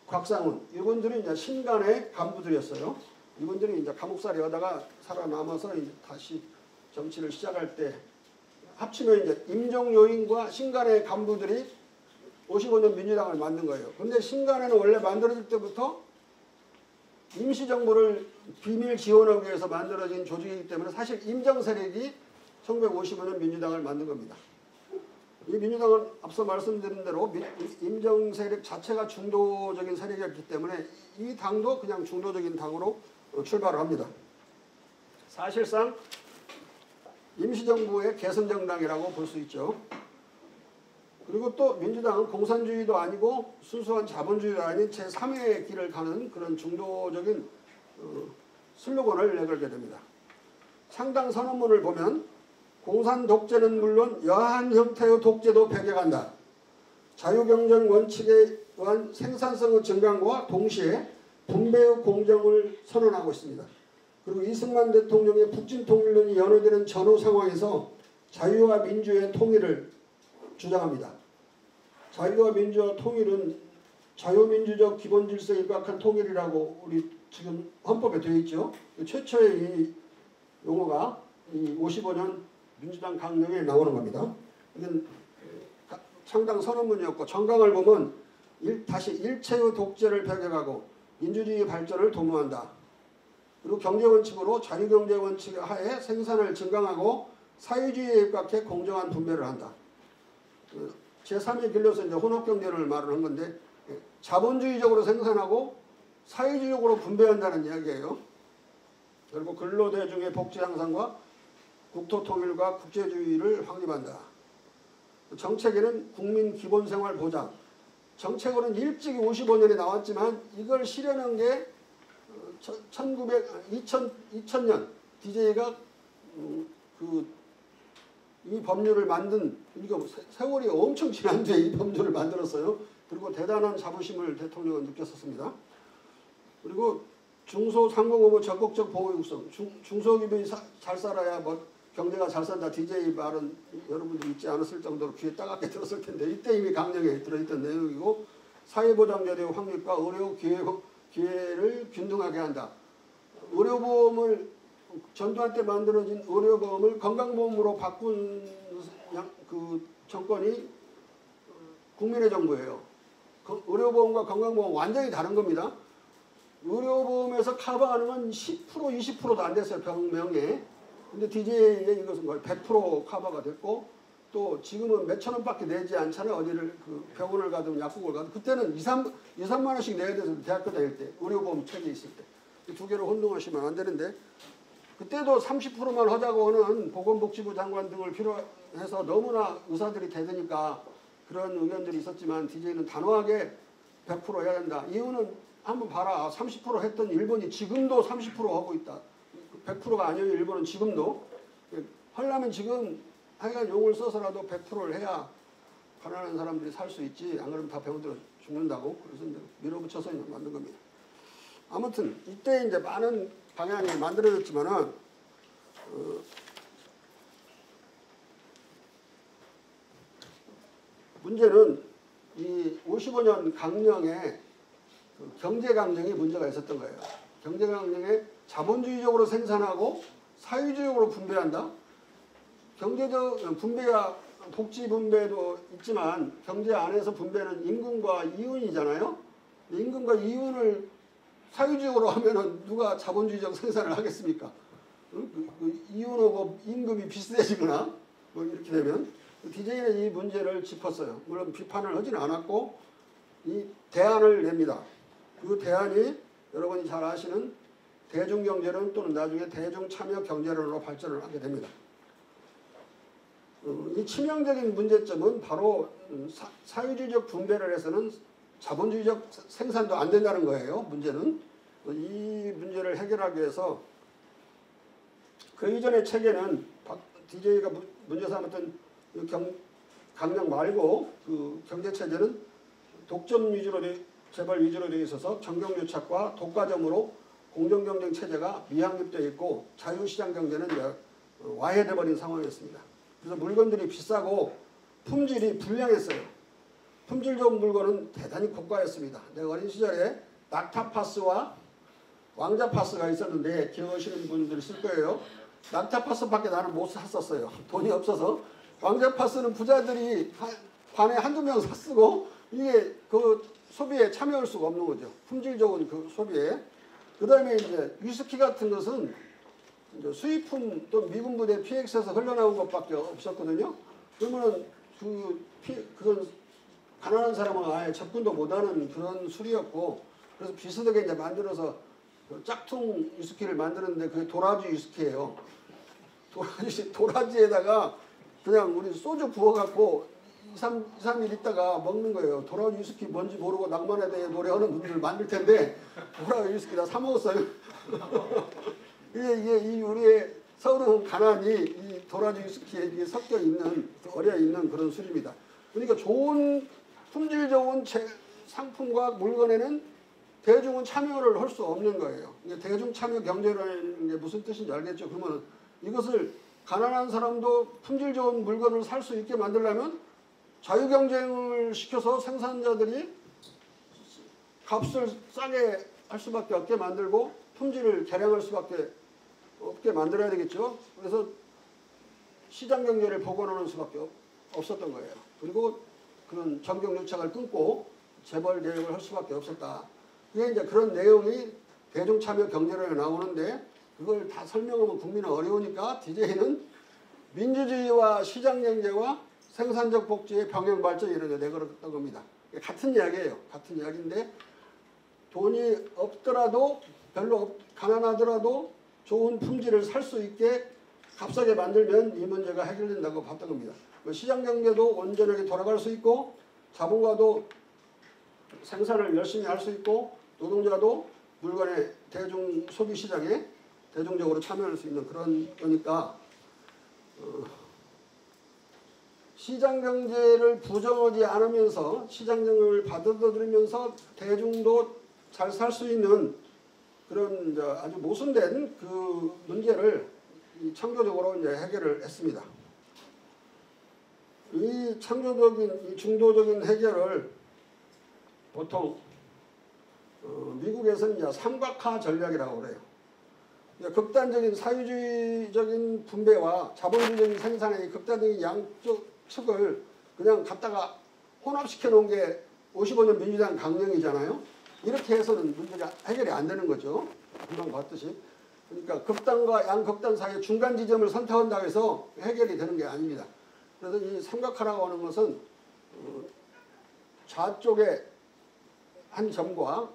E: 곽상훈 이분들이 이제 신간의 간부들이었어요. 이분들이 이제 감옥살이 하다가 살아남아서 이제 다시 정치를 시작할 때 합치면 이제 임종요인과 신간의 간부들이 55년 민주당을 만든 거예요. 그런데 신간에는 원래 만들어질 때부터 임시정부를 비밀 지원하기 위해서 만들어진 조직이기 때문에 사실 임정세력이 1955년 민주당을 만든 겁니다. 이 민주당은 앞서 말씀드린 대로 임정세력 자체가 중도적인 세력이었기 때문에 이 당도 그냥 중도적인 당으로 출발을 합니다. 사실상 임시정부의 개선정당이라고 볼 수 있죠. 그리고 또 민주당은 공산주의도 아니고 순수한 자본주의도 아닌 제3의 길을 가는 그런 중도적인 슬로건을 내걸게 됩니다. 창당 선언문을 보면 공산 독재는 물론 여한 형태의 독재도 배격한다. 자유경쟁 원칙에 의한 생산성의 증강과 동시에 분배의 공정을 선언하고 있습니다. 그리고 이승만 대통령의 북진통일론이 연호되는 전후 상황에서 자유와 민주의 통일을 주장합니다. 자유와 민주와 통일은 자유민주적 기본질서에 입각한 통일이라고 우리 지금 헌법에 되어 있죠. 최초의 이 용어가 이 55년 민주당 강령에 나오는 겁니다. 이건 창당 선언문이었고 정강을 보면 다시 일체의 독재를 배격하고 민주주의 발전을 도모한다. 그리고 경제원칙으로 자유경제원칙 하에 생산을 증강하고 사회주의에 입각해 공정한 분배를 한다. 제3의 길로서 이제 혼합경제를 말을 한 건데 자본주의적으로 생산하고 사회주의적으로 분배한다는 이야기예요. 그리고 근로대중의 복지 향상과 국토통일과 국제주의를 확립한다. 정책에는 국민 기본생활 보장, 정책으로는 일찍이 55년에 나왔지만 이걸 실현한 게 2000년 DJ가 이 법률을 만든, 이거 세월이 엄청 지난 뒤에 이 법률을 만들었어요. 그리고 대단한 자부심을 대통령은 느꼈었습니다. 그리고 중소상공업의 적극적 보호 육성, 중소기업이 잘 살아야 뭐 경제가 잘 산다. DJ 말은 여러분들 잊지 않았을 정도로 귀에 따갑게 들었을 텐데 이때 이미 강령에 들어있던 내용이고, 사회보장제도의 확립과 의료 기회를 균등하게 한다. 의료보험을 전두환 때 만들어진 의료보험을 건강보험으로 바꾼 그 정권이 국민의 정부예요. 의료보험과 건강보험 완전히 다른 겁니다. 의료보험에서 커버하는 건 10% 20%도 안 됐어요. 병명에. 근데 DJ에 이것은 거의 100% 커버가 됐고, 또 지금은 몇천 원밖에 내지 않잖아요. 어디를 그 병원을 가든 약국을 가든. 그때는 2, 3만 원씩 내야 돼서 대학교 다닐 때 의료보험 체계 있을 때. 이 두 개를 혼동하시면 안 되는데, 그때도 30%만 하자고 하는 보건복지부 장관 등을 필요해서 너무나 의사들이 대드니까 그런 의견들이 있었지만 DJ는 단호하게 100% 해야 된다. 이유는 한번 봐라. 30% 했던 일본이 지금도 30% 하고 있다. 100%가 아니에요. 일본은 지금도. 하려면 지금 하여간 용을 써서라도 100%를 해야 가난한 사람들이 살 수 있지. 안 그러면 다 병들어 죽는다고. 그래서 이제 밀어붙여서 만든 겁니다. 아무튼 이때 이제 많은 방향이 만들어졌지만은 문제는 이 55년 강령에 그 경제 강령이 문제가 있었던 거예요. 경제 강령에 자본주의적으로 생산하고 사회주의적으로 분배한다. 경제적 분배야 복지 분배도 있지만 경제 안에서 분배는 임금과 이윤이잖아요. 임금과 이윤을 사회주의적으로 하면은 누가 자본주의적 생산을 하겠습니까? 그 이윤하고 임금이 비슷해지거나 뭐 이렇게 되면 DJ는 이 문제를 짚었어요. 물론 비판을 하지는 않았고 이 대안을 냅니다. 그 대안이 여러분이 잘 아시는 대중경제론 또는 나중에 대중참여경제론으로 발전을 하게 됩니다. 이 치명적인 문제점은 바로 사회주의적 분배를 해서는 자본주의적 생산도 안 된다는 거예요. 문제는. 이 문제를 해결하기 위해서 그 이전의 체계는 DJ가 문제 삼았던 강령 말고 그 경제체제는 독점 위주로 재벌 위주로 되어 있어서 정경유착과 독과점으로 공정경쟁 체제가 미확립되어 있고 자유시장 경제는 와해돼 버린 상황이었습니다. 그래서 물건들이 비싸고 품질이 불량했어요. 품질 좋은 물건은 대단히 고가였습니다. 내가 어린 시절에 낙타파스와 왕자파스가 있었는데 기억하시는 분들 있을 거예요. 낙타파스밖에 나는 못 샀었어요. 돈이 없어서. 왕자파스는 부자들이 반에 한두 명 샀쓰고 이게 그 소비에 참여할 수가 없는 거죠. 품질 좋은 그 소비에. 그 다음에 이제 위스키 같은 것은 이제 수입품 또 미군 부대 PX에서 흘러나온 것밖에 없었거든요. 그러면은 그건 가난한 사람은 아예 접근도 못하는 그런 술이었고, 그래서 비슷하게 이제 만들어서 그 짝퉁 위스키를 만드는데 그게 도라지 위스키예요. 도라지에다가 그냥 우리 소주 부어갖고 2-3일 있다가 먹는 거예요. 도라지 위스키 뭔지 모르고 낭만에 대해 노래하는 분들 많을 텐데 도라지 위스키 다 사 먹었어요. 이게 우리의 서울은 가난이 이 도라지 위스키에 섞여 있는, 어려 있는 그런 술입니다. 그러니까 좋은 품질 좋은 상품과 물건에는 대중은 참여를 할 수 없는 거예요. 대중 참여 경제라는 게 무슨 뜻인지 알겠죠? 그러면 이것을 가난한 사람도 품질 좋은 물건을 살 수 있게 만들려면 자유 경쟁을 시켜서 생산자들이 값을 싸게 할 수밖에 없게 만들고 품질을 개량할 수밖에 없게 만들어야 되겠죠. 그래서 시장 경제를 복원하는 수밖에 없었던 거예요. 그리고 그런 정경유착을 끊고 재벌 개혁을 할 수밖에 없었다. 그게 이제 그런 내용이 대중참여 경제론에 나오는데 그걸 다 설명하면 국민은 어려우니까 DJ는 민주주의와 시장경제와 생산적 복지의 병행 발전이 내걸었던 겁니다. 같은 이야기예요. 같은 이야기인데 돈이 없더라도 별로 가난하더라도 좋은 품질을 살 수 있게 값싸게 만들면 이 문제가 해결된다고 봤던 겁니다. 시장경제도 온전하게 돌아갈 수 있고 자본가도 생산을 열심히 할 수 있고 노동자도 물건의 대중 소비 시장에 대중적으로 참여할 수 있는 그런 거니까 시장 경제를 부정하지 않으면서 시장 경제를 받아들이면서 대중도 잘 살 수 있는 그런 아주 모순된 그 문제를 창조적으로 이제 해결을 했습니다. 이 창조적인, 이 중도적인 해결을 보통 미국에서는 이제 삼각화 전략이라고 그래요. 극단적인 사유주의적인 분배와 자본주의적인 생산의 극단적인 양쪽 측을 그냥 갖다가 혼합시켜 놓은 게 55년 민주당 강령이잖아요. 이렇게 해서는 문제가 해결이 안 되는 거죠. 금방 봤듯이. 그러니까 극단과 양극단 사이의 중간 지점을 선택한다고 해서 해결이 되는 게 아닙니다. 그래서 이 삼각화라고 하는 것은 좌쪽의 한 점과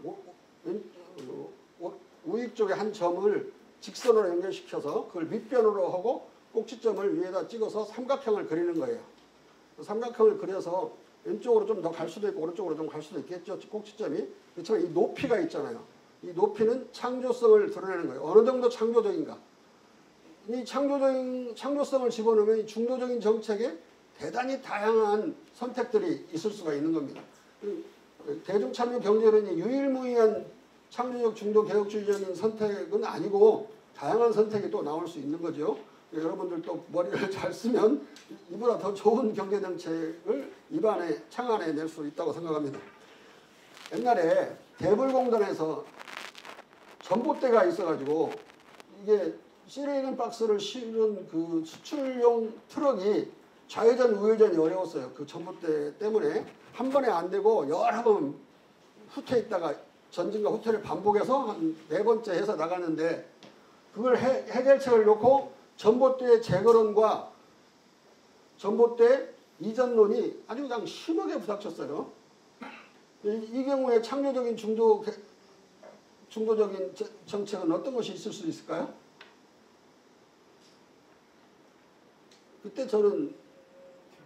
E: 우익 쪽의 한 점을 직선으로 연결시켜서 그걸 밑변으로 하고 꼭지점을 위에다 찍어서 삼각형을 그리는 거예요. 삼각형을 그려서 왼쪽으로 좀 더 갈 수도 있고 오른쪽으로 좀 갈 수도 있겠죠. 꼭지점이. 그렇지만 이 높이가 있잖아요. 이 높이는 창조성을 드러내는 거예요. 어느 정도 창조적인가. 이 창조성을 집어넣으면 이 중도적인 정책에 대단히 다양한 선택들이 있을 수가 있는 겁니다. 대중참여 경제론이 유일무이한 창조적 중도 개혁주의적인 선택은 아니고 다양한 선택이 또 나올 수 있는 거죠. 여러분들 또 머리를 잘 쓰면 이보다 더 좋은 경제정책을 입안에 창안에 낼 수 있다고 생각합니다. 옛날에 대불공단에서 전봇대가 있어가지고 이게 실리콘 박스를 실은 그 수출용 트럭이 좌회전 우회전이 어려웠어요. 그 전봇대 때문에 한 번에 안 되고 여러 번 후퇴 있다가 전진과 후퇴를 반복해서 한 4번째 해서 나갔는데 그걸 해결책을 놓고 전봇대 제거론과 전봇대 이전론이 아주 그냥 심하게 부닥쳤어요. 이 경우에 창조적인 중도적인 정책은 어떤 것이 있을 수 있을까요? 그때 저는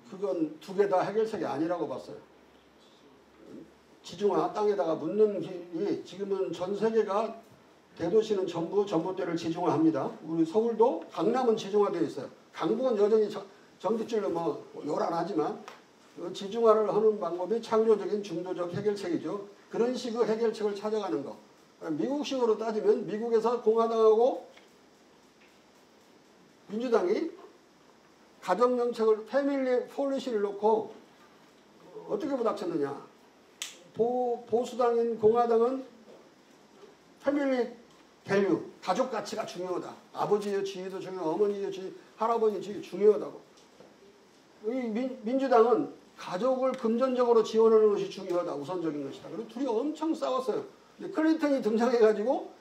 E: 그건 두 개 다 해결책이 아니라고 봤어요. 지중화 땅에다가 묻는 길이 지금은 전 세계가 대도시는 전부 전봇대를 지중화합니다. 우리 서울도 강남은 지중화되어 있어요. 강북은 여전히 전기줄로 뭐 요란하지만 지중화를 하는 방법이 창조적인 중도적 해결책이죠. 그런 식의 해결책을 찾아가는 거. 미국식으로 따지면 미국에서 공화당하고 민주당이 가정정책을 패밀리 폴리시를 놓고 어떻게 부닥쳤느냐. 보수당인 공화당은 패밀리 밸류, 가족 가치가 중요하다. 아버지의 지위도 중요하고 어머니의 지위, 할아버지의 지위 중요하다고. 이 민주당은 가족을 금전적으로 지원하는 것이 중요하다. 우선적인 것이다. 그리고 둘이 엄청 싸웠어요. 근데 클린턴이 등장해가지고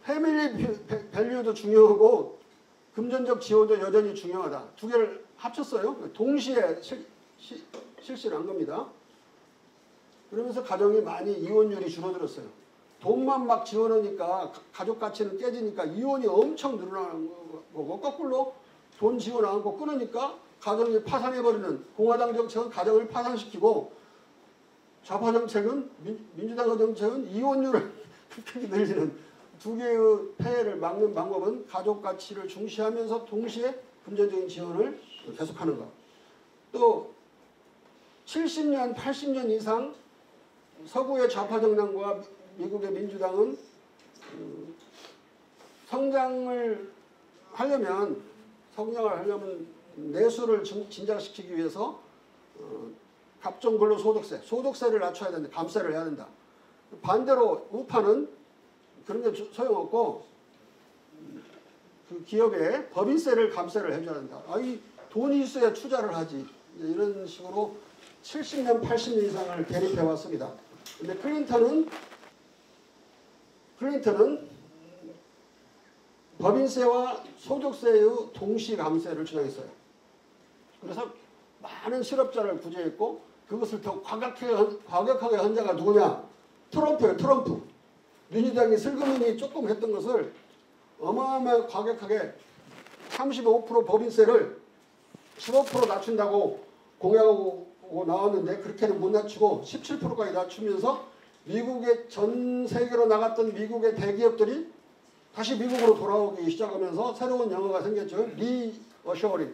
E: 패밀리 밸류도 중요하고 금전적 지원도 여전히 중요하다. 두 개를 합쳤어요. 동시에 실시를 한 겁니다. 그러면서 가정이 많이 이혼율이 줄어들었어요. 돈만 막 지원하니까 가족 가치는 깨지니까 이혼이 엄청 늘어나는 거고 거꾸로 돈 지원 안 하고 끊으니까 가정이 파산해버리는 공화당 정책은 가정을 파산시키고 좌파 정책은 민주당 정책은 이혼율을 급격히 늘리는 두 개의 폐해를 막는 방법은 가족 가치를 중시하면서 동시에 금전적인 지원을 계속하는 것. 또 70년, 80년 이상 서구의 좌파 정당과 미국의 민주당은 성장을 하려면 내수를 진작시키기 위해서 갑종 소득세를 낮춰야 된다. 감세를 해야 된다. 반대로 우파는 그런 게 소용없고 그 기업에 법인세를 감세를 해줘야 된다. 이 돈이 있어야 투자를 하지. 이런 식으로 70년, 80년 이상을 대립해 왔습니다. 근데 클린턴은 법인세와 소득세의 동시 감세를 주장했어요. 그래서 많은 실업자를 구제했고 그것을 더 과격하게 한 자가 누구냐? 트럼프예요. 트럼프. 민주당이 슬그머니 조금 했던 것을 어마어마하게 과격하게 35% 법인세를 15% 낮춘다고 공약하고 낮추고 나왔는데 그렇게는 못 낮추고 17%까지 낮추면서 미국의 전 세계로 나갔던 미국의 대기업들이 다시 미국으로 돌아오기 시작하면서 새로운 영어가 생겼죠. 리어셔링.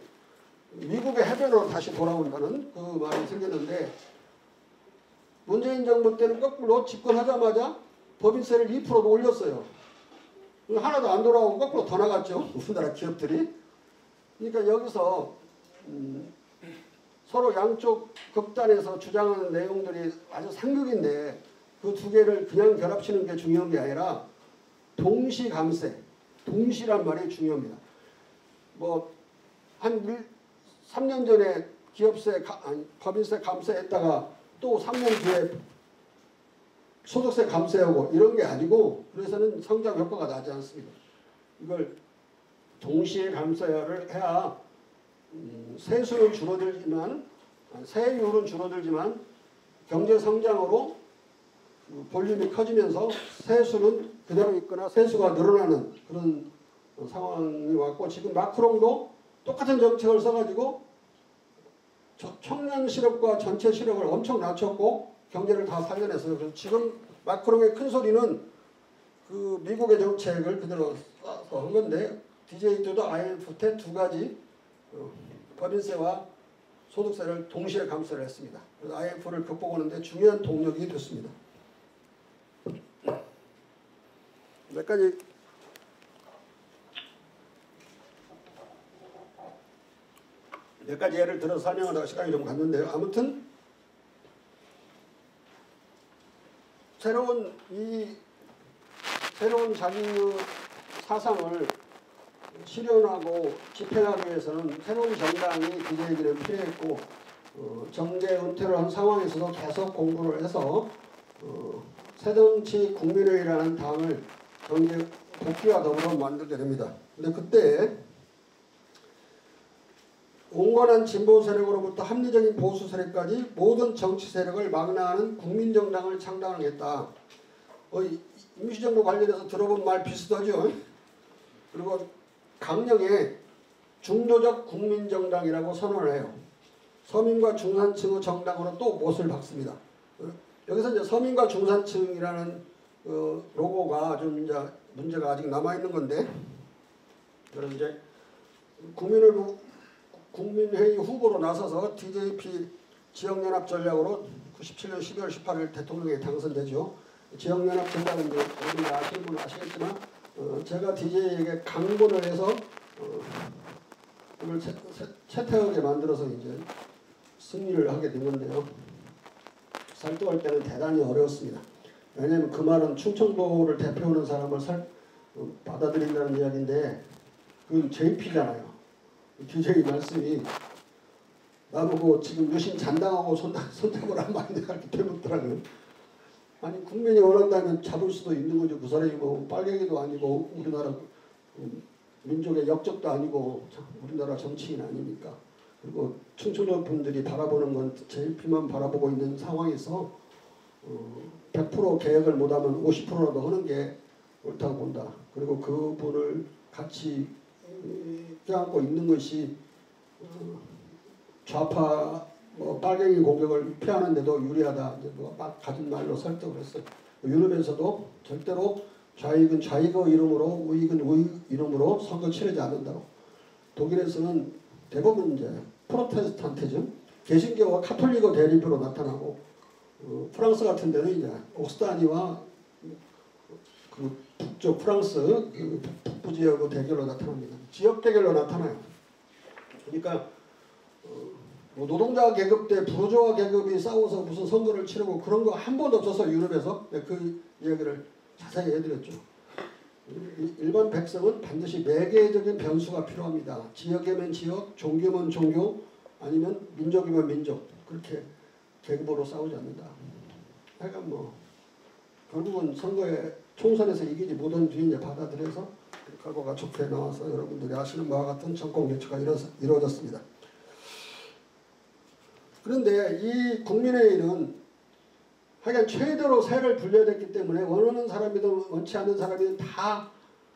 E: 미국의 해변으로 다시 돌아온다는 그 말이 생겼는데 문재인 정부 때는 거꾸로 집권하자마자 법인세를 2%도 올렸어요. 하나도 안 돌아오고 거꾸로 더 나갔죠. 우리나라 기업들이. 그러니까 여기서 서로 양쪽 극단에서 주장하는 내용들이 아주 상극인데 그 두 개를 그냥 결합시는 게 중요한 게 아니라 동시감세, 동시란 말이 중요합니다. 뭐 한 3년 전에 기업세, 법인세 감세했다가 또 3년 뒤에 소득세 감세하고 이런 게 아니고 그래서는 성장 효과가 나지 않습니다. 이걸 동시에 감세를 해야 세수는 줄어들지만 세율은 줄어들지만 경제 성장으로 볼륨이 커지면서 세수는 그대로 있거나 세수가 늘어나는 그런 상황이 왔고 지금 마크롱도 똑같은 정책을 써가지고 청년 실업과 전체 실업을 엄청 낮췄고 경제를 다 살려냈어요. 그래서 지금 마크롱의 큰 소리는 그 미국의 정책을 그대로 써서 한 건데 DJ도 IMF 때 두 가지 법인세와 소득세를 동시에 감세를 했습니다. 그래서 IMF를 극복하는데 중요한 동력이 됐습니다. 몇 가지 예를 들어서 설명하다가 시간이 좀 갔는데요. 아무튼 새로운 자기의 사상을 실현하고 집행하기 위해서는 새로운 정당이 DJ에게는 필요했고 정계 은퇴를 한 상황에서도 계속 공부를 해서 새정치 국민의라는 당을 경제 복귀와 더불어 만들게 됩니다. 근데 그때 온건한 진보 세력으로부터 합리적인 보수 세력까지 모든 정치 세력을 망라하는 국민정당을 창당하겠다. 임시정부 관련해서 들어본 말 비슷하죠. 그리고 강령에 중도적 국민정당이라고 선언을 해요. 서민과 중산층의 정당으로 또 못을 박습니다. 여기서 이제 서민과 중산층이라는 로고가 좀 이제 문제가 아직 남아있는 건데, 그래서 이제 국민회의 후보로 나서서 DJP 지역연합 전략으로 97년 12월 18일 대통령에 당선되죠. 지역연합 전략은 이제 여러분이 아시는 분은 아시겠지만 제가 DJ에게 강권을 해서 이걸 채택하게 만들어서 이제 승리를 하게 된 건데요. 설득할 때는 대단히 어려웠습니다. 왜냐하면 그 말은 충청도를 대표하는 사람을 받아들인다는 이야기인데 그건 JP잖아요. DJ 말씀이 나보고 지금 유신 잔당하고 손잡으라 한 말이 내가 이렇게 되묻더라고요. 아니 국민이 원한다면 잡을 수도 있는 거죠. 그 사람이 뭐 빨갱이도 아니고 우리나라 민족의 역적도 아니고 우리나라 정치인 아닙니까? 그리고 충청도 분들이 바라보는 건 JP만 바라보고 있는 상황에서 100% 개혁을 못하면 50%라도 하는 게 옳다고 본다. 그리고 그분을 같이 껴안고 있는 것이 좌파 빨갱이 공격을 피하는데도 유리하다. 이제 막 가진 말로 설득을 했어요. 유럽에서도 절대로 좌익은 좌익의 이름으로 우익은 우익 이름으로 선거 치르지 않는다고. 독일에서는 대부분 이제 프로테스탄티즘, 개신교와 카톨릭의 대립으로 나타나고 프랑스 같은 데는 이제 옥스타니와 그 북쪽 프랑스 그 북부 지역의 대결로 나타납니다. 지역 대결로 나타나요. 그러니까 노동자 계급 대 부르주아 계급이 싸워서 무슨 선거를 치르고 그런 거 한 번도 없어서 유럽에서 그 이야기를 자세히 해드렸죠. 일반 백성은 반드시 매개적인 변수가 필요합니다. 지역이면 지역, 종교면 종교, 아니면 민족이면 민족. 그렇게 계급으로 싸우지 않는다. 그러니까 뭐 결국은 선거에 총선에서 이기지 못한 뒤에 이제 받아들여서 결과가 좋게 나와서 여러분들이 아시는 바와 같은 정권 교체가 이루어졌습니다. 그런데 이 국민회의는 하여간 최대로 세를 불려야 됐기 때문에 원하는 사람이든 원치 않는 사람이든 다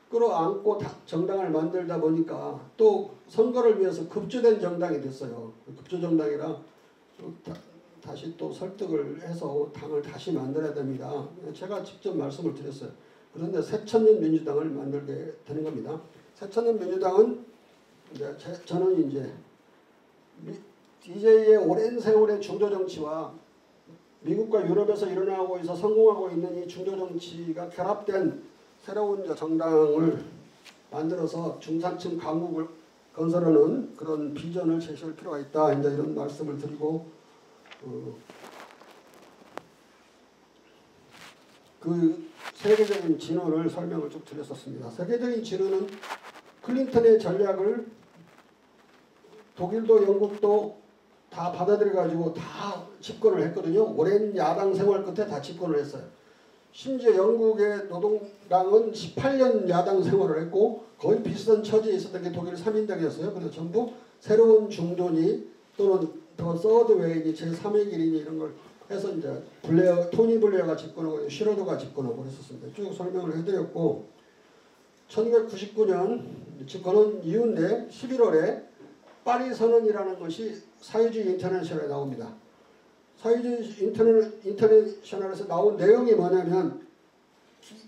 E: 끌어안고 다 정당을 만들다 보니까 또 선거를 위해서 급조된 정당이 됐어요. 급조 정당이라 다시 또 설득을 해서 당을 다시 만들어야 됩니다. 제가 직접 말씀을 드렸어요. 그런데 새천년 민주당을 만들게 되는 겁니다. 새천년 민주당은 이제 저는 이제 DJ의 오랜 세월의 중도 정치와 미국과 유럽에서 일어나고 있어 성공하고 있는 이 중도 정치가 결합된 새로운 정당을 만들어서 중산층 강국을 건설하는 그런 비전을 제시할 필요가 있다. 이제 이런 말씀을 드리고 그 세계적인 진원을 설명을 쭉 드렸었습니다. 세계적인 진원은 클린턴의 전략을 독일도 영국도 다 받아들여가지고 다 집권을 했거든요. 오랜 야당 생활 끝에 다 집권을 했어요. 심지어 영국의 노동당은 18년 야당 생활을 했고 거의 비슷한 처지에 있었던 게 독일 3인당이었어요. 그래서 전부 새로운 중도니 또는 더 서드 웨이니 제3의 길이니 이런 걸 해서 이제 토니 블레어가 집권하고 슈로더가 집권하고 그랬었습니다. 쭉 설명을 해드렸고 1999년 집권한 이후인데 11월에 파리 선언이라는 것이 사회주의 인터내셔널에 나옵니다. 사회주의 인터내셔널에서 나온 내용이 뭐냐면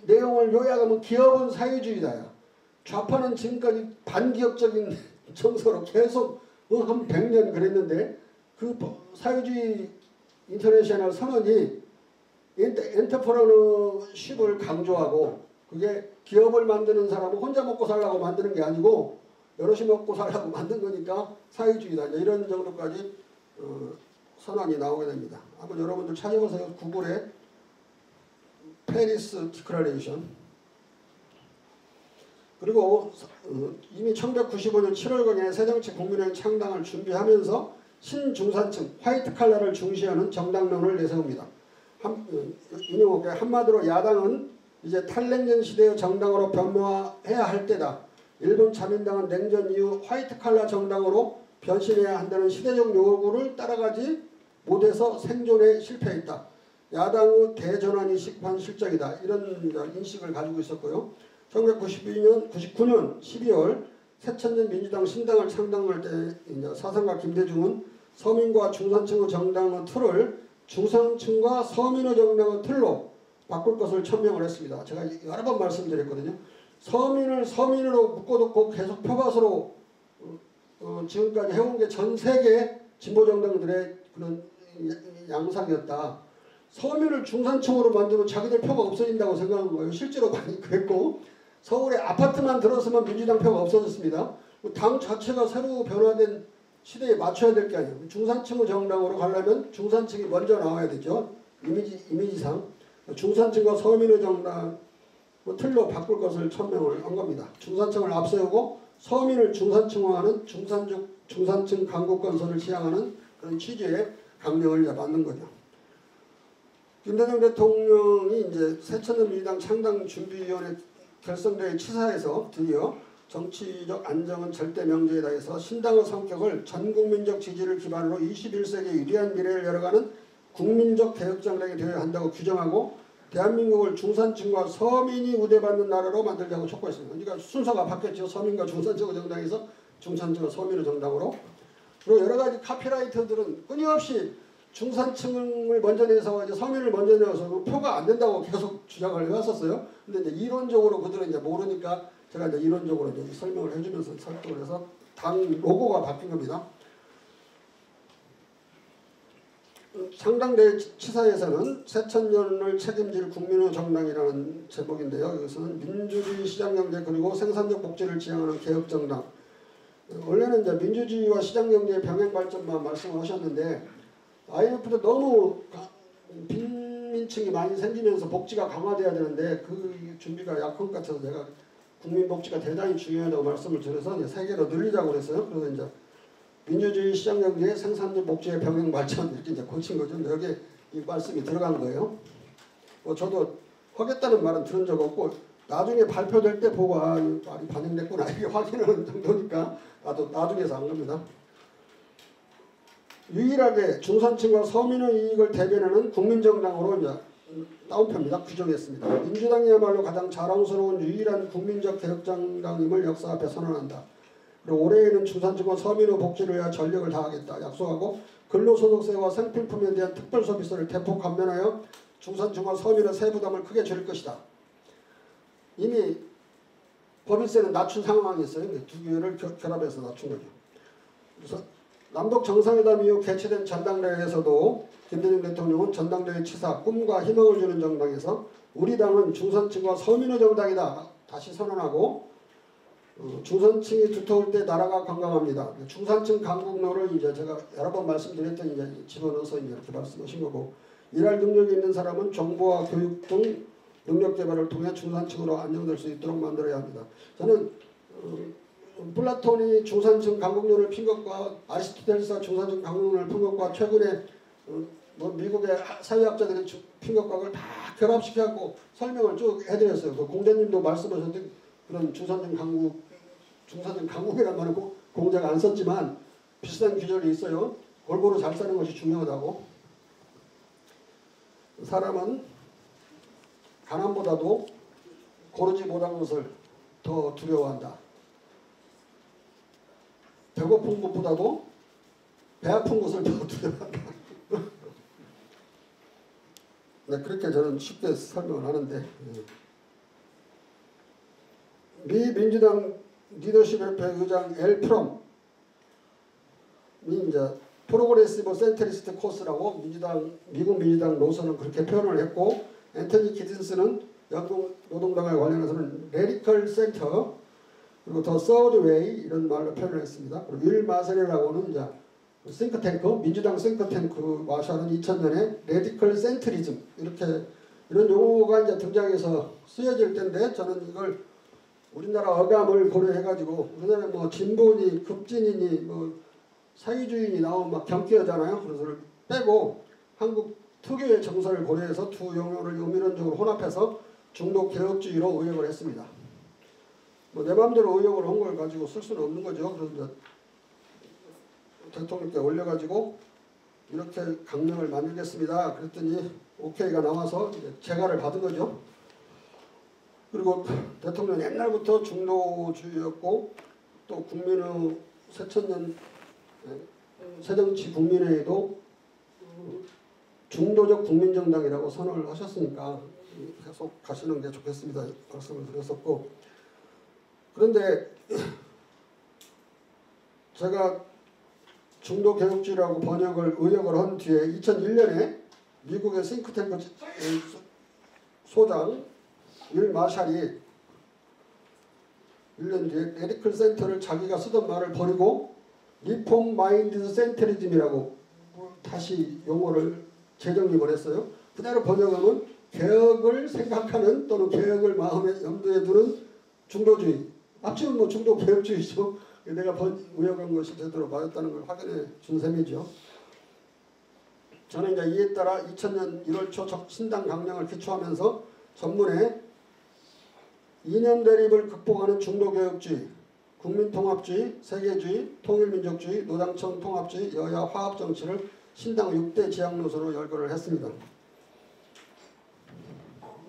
E: 내용을 요약하면 기업은 사회주의다야. 좌파는 지금까지 반기업적인 정서로 계속 한 100년 그랬는데 그 사회주의 인터내셔널 선언이 엔터프레너십을 강조하고 그게 기업을 만드는 사람은 혼자 먹고 살라고 만드는 게 아니고 여럿이 먹고 살라고 만든 거니까 사회주의다. 이런 정도까지 선언이 나오게 됩니다. 한번 여러분들 찾아보세요. 구글에 페리스 디클러레이션. 그리고 이미 1995년 7월경에 새정치 국민의힘 창당을 준비하면서 신중산층, 화이트 칼라를 중시하는 정당론을 내세웁니다. 인용할게 한마디로 야당은 이제 탈냉전 시대의 정당으로 변모해야 할 때다. 일본 자민당은 냉전 이후 화이트 칼라 정당으로 변신해야 한다는 시대적 요구를 따라가지 못해서 생존에 실패했다. 야당의 대전환이 시급한 실정이다. 이런 인식을 가지고 있었고요. 1999년 12월 새천년 민주당 신당을 창당할 때 사상가 김대중은 서민과 중산층의 정당의 틀을 중산층과 서민의 정당의 틀로 바꿀 것을 천명을 했습니다. 제가 여러 번 말씀드렸거든요. 서민을 서민으로 묶어놓고 계속 표밭으로 지금까지 해온 게 전 세계 진보정당들의 그런 양상이었다. 서민을 중산층으로 만들면 자기들 표가 없어진다고 생각한 거예요. 실제로 많이 그랬고 서울에 아파트만 들었으면 민주당 표가 없어졌습니다. 당 자체가 새로 변화된 시대에 맞춰야 될 게 아니에요. 중산층의 정당으로 가려면 중산층이 먼저 나와야 되죠. 이미지상. 중산층과 서민의 정당 틀로 바꿀 것을 천명을 한 겁니다. 중산층을 앞세우고 서민을 중산층화하는 중산층 강국 건설을 지향하는 그런 취지의 강령을 받는 거죠. 김대중 대통령이 이제 새천년 민주당 창당 준비위원회 결성대회 치사에서 드디어 정치적 안정은 절대 명제이다 해서 신당의 성격을 전국민적 지지를 기반으로 21세기의 위대한 미래를 열어가는 국민적 개혁정당이 되어야 한다고 규정하고 대한민국을 중산층과 서민이 우대받는 나라로 만들자고 촉구했습니다. 그러니까 순서가 바뀌었죠. 서민과 중산층의 정당에서 중산층과 서민의 정당으로. 그리고 여러 가지 카피라이터들은 끊임없이 중산층을 먼저 내서 이제 서민을 먼저 내서 표가 안 된다고 계속 주장을 해왔었어요. 근데 이제 이론적으로 그들은 이제 모르니까 제가 이제 이론적으로 이제 설명을 해주면서 설득을 해서 당 로고가 바뀐 겁니다. 창당대회 치사에서는 새천년을 책임질 국민의 정당이라는 제목인데요. 이것은 민주주의 시장경제 그리고 생산적 복지를 지향하는 개혁정당. 원래는 이제 민주주의와 시장경제의 병행 발전만 말씀을 하셨는데 IMF도 너무 빈민층이 많이 생기면서 복지가 강화돼야 되는데 그 준비가 약한 것 같아서 제가 국민복지가 대단히 중요하다고 말씀을 드려서 이제 세 개로 늘리자고 그랬어요. 그래서 이제 민주주의 시장경제 생산적 복지의 병행 발전 이렇게 이제 고친 거죠. 여기에 이 말씀이 들어간 거예요. 저도 하겠다는 말은 들은 적 없고 나중에 발표될 때 보고 아, 이 말이 반영됐구나 이게 확인하는 정도니까 나도 나중에서 한 겁니다. 유일하게 중산층과 서민의 이익을 대변하는 국민정당으로 이제 다운표입니다. 규정했습니다. 민주당이야말로 가장 자랑스러운 유일한 국민적 개혁정당임을 역사 앞에 선언한다. 그리고 올해에는 중산층과 서민의 복지를 위해 전력을 다하겠다 약속하고 근로소득세와 생필품에 대한 특별소비세를 대폭 감면하여 중산층과 서민의 세부담을 크게 줄일 것이다. 이미 법인세는 낮춘 상황이 있어요. 두 개를 결합해서 낮춘 거죠. 그래서 남북 정상회담 이후 개최된 전당대회에서도 김대중 대통령은 전당대회 치사 꿈과 희망을 주는 정당에서 우리 당은 중산층과 서민의 정당이다 다시 선언하고 중산층이 두터울 때 나라가 건강합니다. 중산층 강국로를 이제 제가 여러 번 말씀드렸더니 이제 집어넣어서 이제 이렇게 말씀하신 거고 일할 능력이 있는 사람은 정보와 교육 등 능력 개발을 통해 중산층으로 안정될 수 있도록 만들어야 합니다. 저는 플라톤이 중산층 강국론을 핀 것과 아리스토텔레스가 중산층 강국론을 핀 것과 최근에 미국의 사회학자들이 핀 것과 다 결합시켜갖고 설명을 쭉 해드렸어요. 그 공자님도 말씀하셨던 그런 중산층 강국이라는 말은 공자가 안 썼지만 비슷한 규절이 있어요. 골고루 잘 사는 것이 중요하다고. 사람은 가난보다도 고르지 못한 것을 더 두려워한다. 배고픈 것보다도 배 아픈 것을 더 두려워한다. 네, 그렇게 저는 쉽게 설명을 하는데 미 민주당 리더십협회 의장 엘 프롬이 이제 프로그레시브 센트리스트 코스라고 미국 민주당 노선은 그렇게 표현을 했고 앤토니 기든스는 영국 노동당에 관련해서는 레디컬 센터 그리고 더 서드 웨이 이런 말로 표현을 했습니다. 그리고 윌 마셀이라고는 이제 싱크탱크 민주당 싱크탱크 마샤는 2000년에 레디컬 센트리즘 이렇게 이런 용어가 이제 등장해서 쓰여질 텐데 저는 이걸 우리나라 어감을 고려해가지고 우리나라에 뭐 진보니 급진이니 뭐 사회주의니 나오면 막 경계하잖아요. 그래서 빼고 한국 특유의 정서를 고려해서 두 용어를 의미론적으로 혼합해서 중도 개혁주의로 의역을 했습니다. 뭐 내 마음대로 의역을 한 걸 가지고 쓸 수는 없는 거죠. 그래서 대통령께 올려가지고 이렇게 강령을 만들겠습니다. 그랬더니 오케이가 나와서 재가를 받은 거죠. 그리고 대통령 옛날부터 중도주의였고 또 국민의 새천년 새정치 국민회의도 중도적 국민정당이라고 선언을 하셨으니까 계속 가시는 게 좋겠습니다. 말씀을 드렸었고 그런데 제가 중도개혁주의라고 의역을 한 뒤에 2001년에 미국의 싱크탱크 소장 윌 마샬이 1년 뒤에 레디컬 센터를 자기가 쓰던 말을 버리고 리폼 마인드 센트리즘이라고 다시 용어를 재정립을 했어요. 그대로 번역하면 개혁을 생각하는 또는 개혁을 마음에 염두에 두는 중도주의. 합치면 뭐 중도개혁주의죠. 내가 의역한 것이 제대로 맞았다는 걸 확인해 준 셈이죠. 저는 이제 이에 따라 2000년 1월 초 신당 강령을 기초하면서 전문에 이념 대립을 극복하는 중도개혁주의, 국민통합주의, 세계주의, 통일민족주의, 노장청 통합주의, 여야 화합정치를 신당 6대 지향노선으로 열거를 했습니다.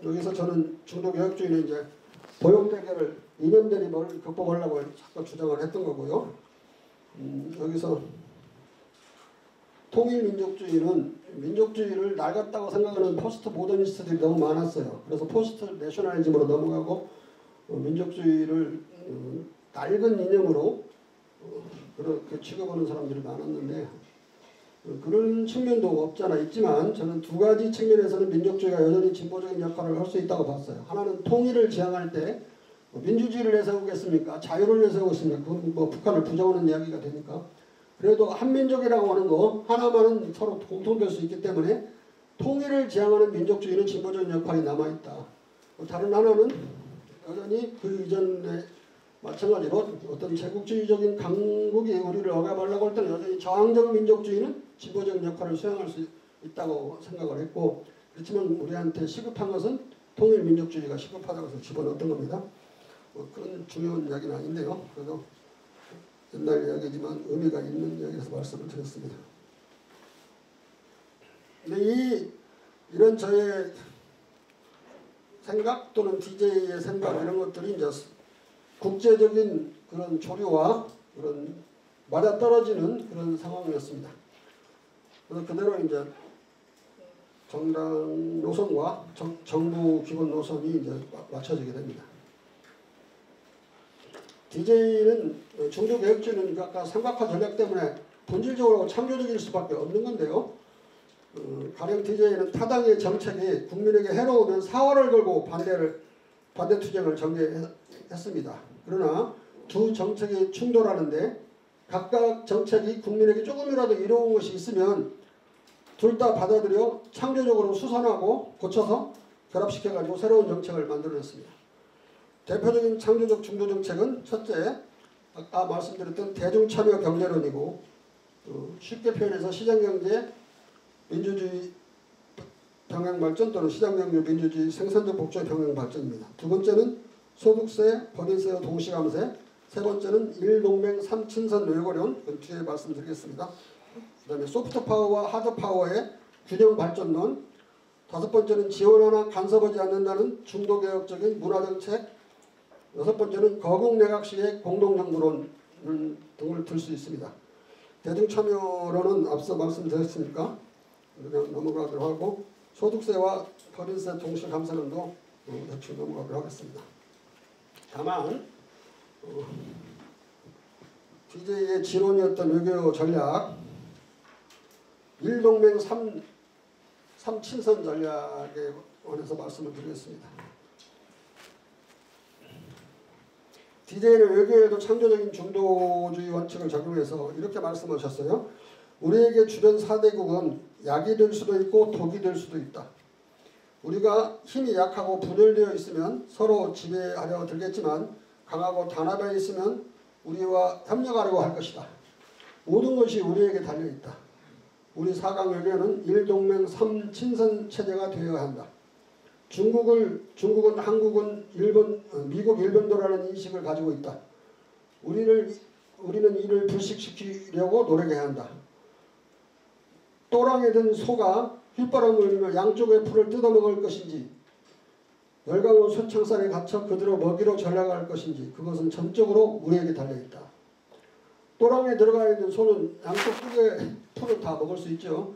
E: 여기서 저는 중도개혁주의는 이제 보역대결을 이념 대립을 극복하려고 자꾸 주장을 했던 거고요. 여기서 통일민족주의는 민족주의를 낡았다고 생각하는 포스트 모더니스트들이 너무 많았어요. 그래서 포스트 내셔널리즘으로 넘어가고 민족주의를 낡은 이념으로 그렇게 취급하는 사람들이 많았는데 그런 측면도 없잖아 있지만 저는 두 가지 측면에서는 민족주의가 여전히 진보적인 역할을 할 수 있다고 봤어요. 하나는 통일을 지향할 때 민주주의를 내세우겠습니까? 자유를 내세우겠습니까? 그건 뭐 북한을 부정하는 이야기가 되니까. 그래도 한민족이라고 하는 거 하나만은 서로 공통될 수 있기 때문에 통일을 지향하는 민족주의는 진보적인 역할이 남아있다. 다른 하나는 여전히 그 이전에 마찬가지로 어떤 제국주의적인 강국이 우리를 억압하려고 할 때는 여전히 저항적 민족주의는 진보적인 역할을 수행할 수 있다고 생각을 했고 그렇지만 우리한테 시급한 것은 통일민족주의가 시급하다고 해서 집어넣었던 겁니다. 뭐 그런 중요한 이야기는 아닌데요. 그래도 옛날 이야기지만 의미가 있는 이야기라서 말씀을 드렸습니다. 근데 이런 저의 생각 또는 DJ의 생각 이런 것들이 이제 국제적인 그런 조류와 그런 맞아떨어지는 그런 상황이었습니다. 그래서 그대로 이제 정당 노선과 정부 기본 노선이 이제 맞춰지게 됩니다. DJ는 중도개혁주는 아까 삼각화 전략 때문에 본질적으로 창조적일 수밖에 없는 건데요. 가령 DJ는 타당의 정책이 국민에게 해로우면 사활을 걸고 반대 투쟁을 전개했습니다. 그러나 두 정책이 충돌하는데 각각 정책이 국민에게 조금이라도 이로운 것이 있으면 둘 다 받아들여 창조적으로 수선하고 고쳐서 결합시켜가지고 새로운 정책을 만들어냈습니다. 대표적인 창조적 중도 정책은 첫째, 아까 말씀드렸던 대중참여 경제론이고 쉽게 표현해서 시장경제 민주주의 병행발전 또는 시장경제 민주주의 생산적 복지의 병행발전입니다. 두 번째는 소득세, 법인세 동시감세, 세 번째는 일동맹 3친선 외고론, 그건 뒤에 말씀드리겠습니다. 그 다음에 소프트파워와 하드파워의 균형 발전론, 다섯 번째는 지원하나 간섭하지 않는다는 중도개혁적인 문화정책, 여섯 번째는 거국내각식의 공동정부론 등을 들 수 있습니다. 대중참여론은 앞서 말씀드렸으니까 그냥 넘어가도록 하고 소득세와 법인세 동시감세론도 대충 넘어가도록 하겠습니다. 다만 DJ의 지론이었던 외교 전략 일동맹 3친선 전략에 관해서 말씀을 드리겠습니다. DJ는 외교에도 창조적인 중도주의 원칙을 적용해서 이렇게 말씀하셨어요. 우리에게 주변 4대국은 약이 될 수도 있고 독이 될 수도 있다. 우리가 힘이 약하고 분열되어 있으면 서로 지배하려 들겠지만 강하고 단합해 있으면 우리와 협력하려고 할 것이다. 모든 것이 우리에게 달려있다. 우리 4강 외교는 일동맹 3친선 체제가 되어야 한다. 중국은 한국은 미국 일본도라는 인식을 가지고 있다. 우리는 이를 불식시키려고 노력해야 한다. 또랑에 든 소가 휘바람을 불며 양쪽의 풀을 뜯어먹을 것인지 열강원 쇠창살에 갇혀 그대로 먹이로 전락할 것인지 그것은 전적으로 우리에게 달려있다. 또랑에 들어가 있는 소는 양쪽 쪽의 풀을 다 먹을 수 있죠.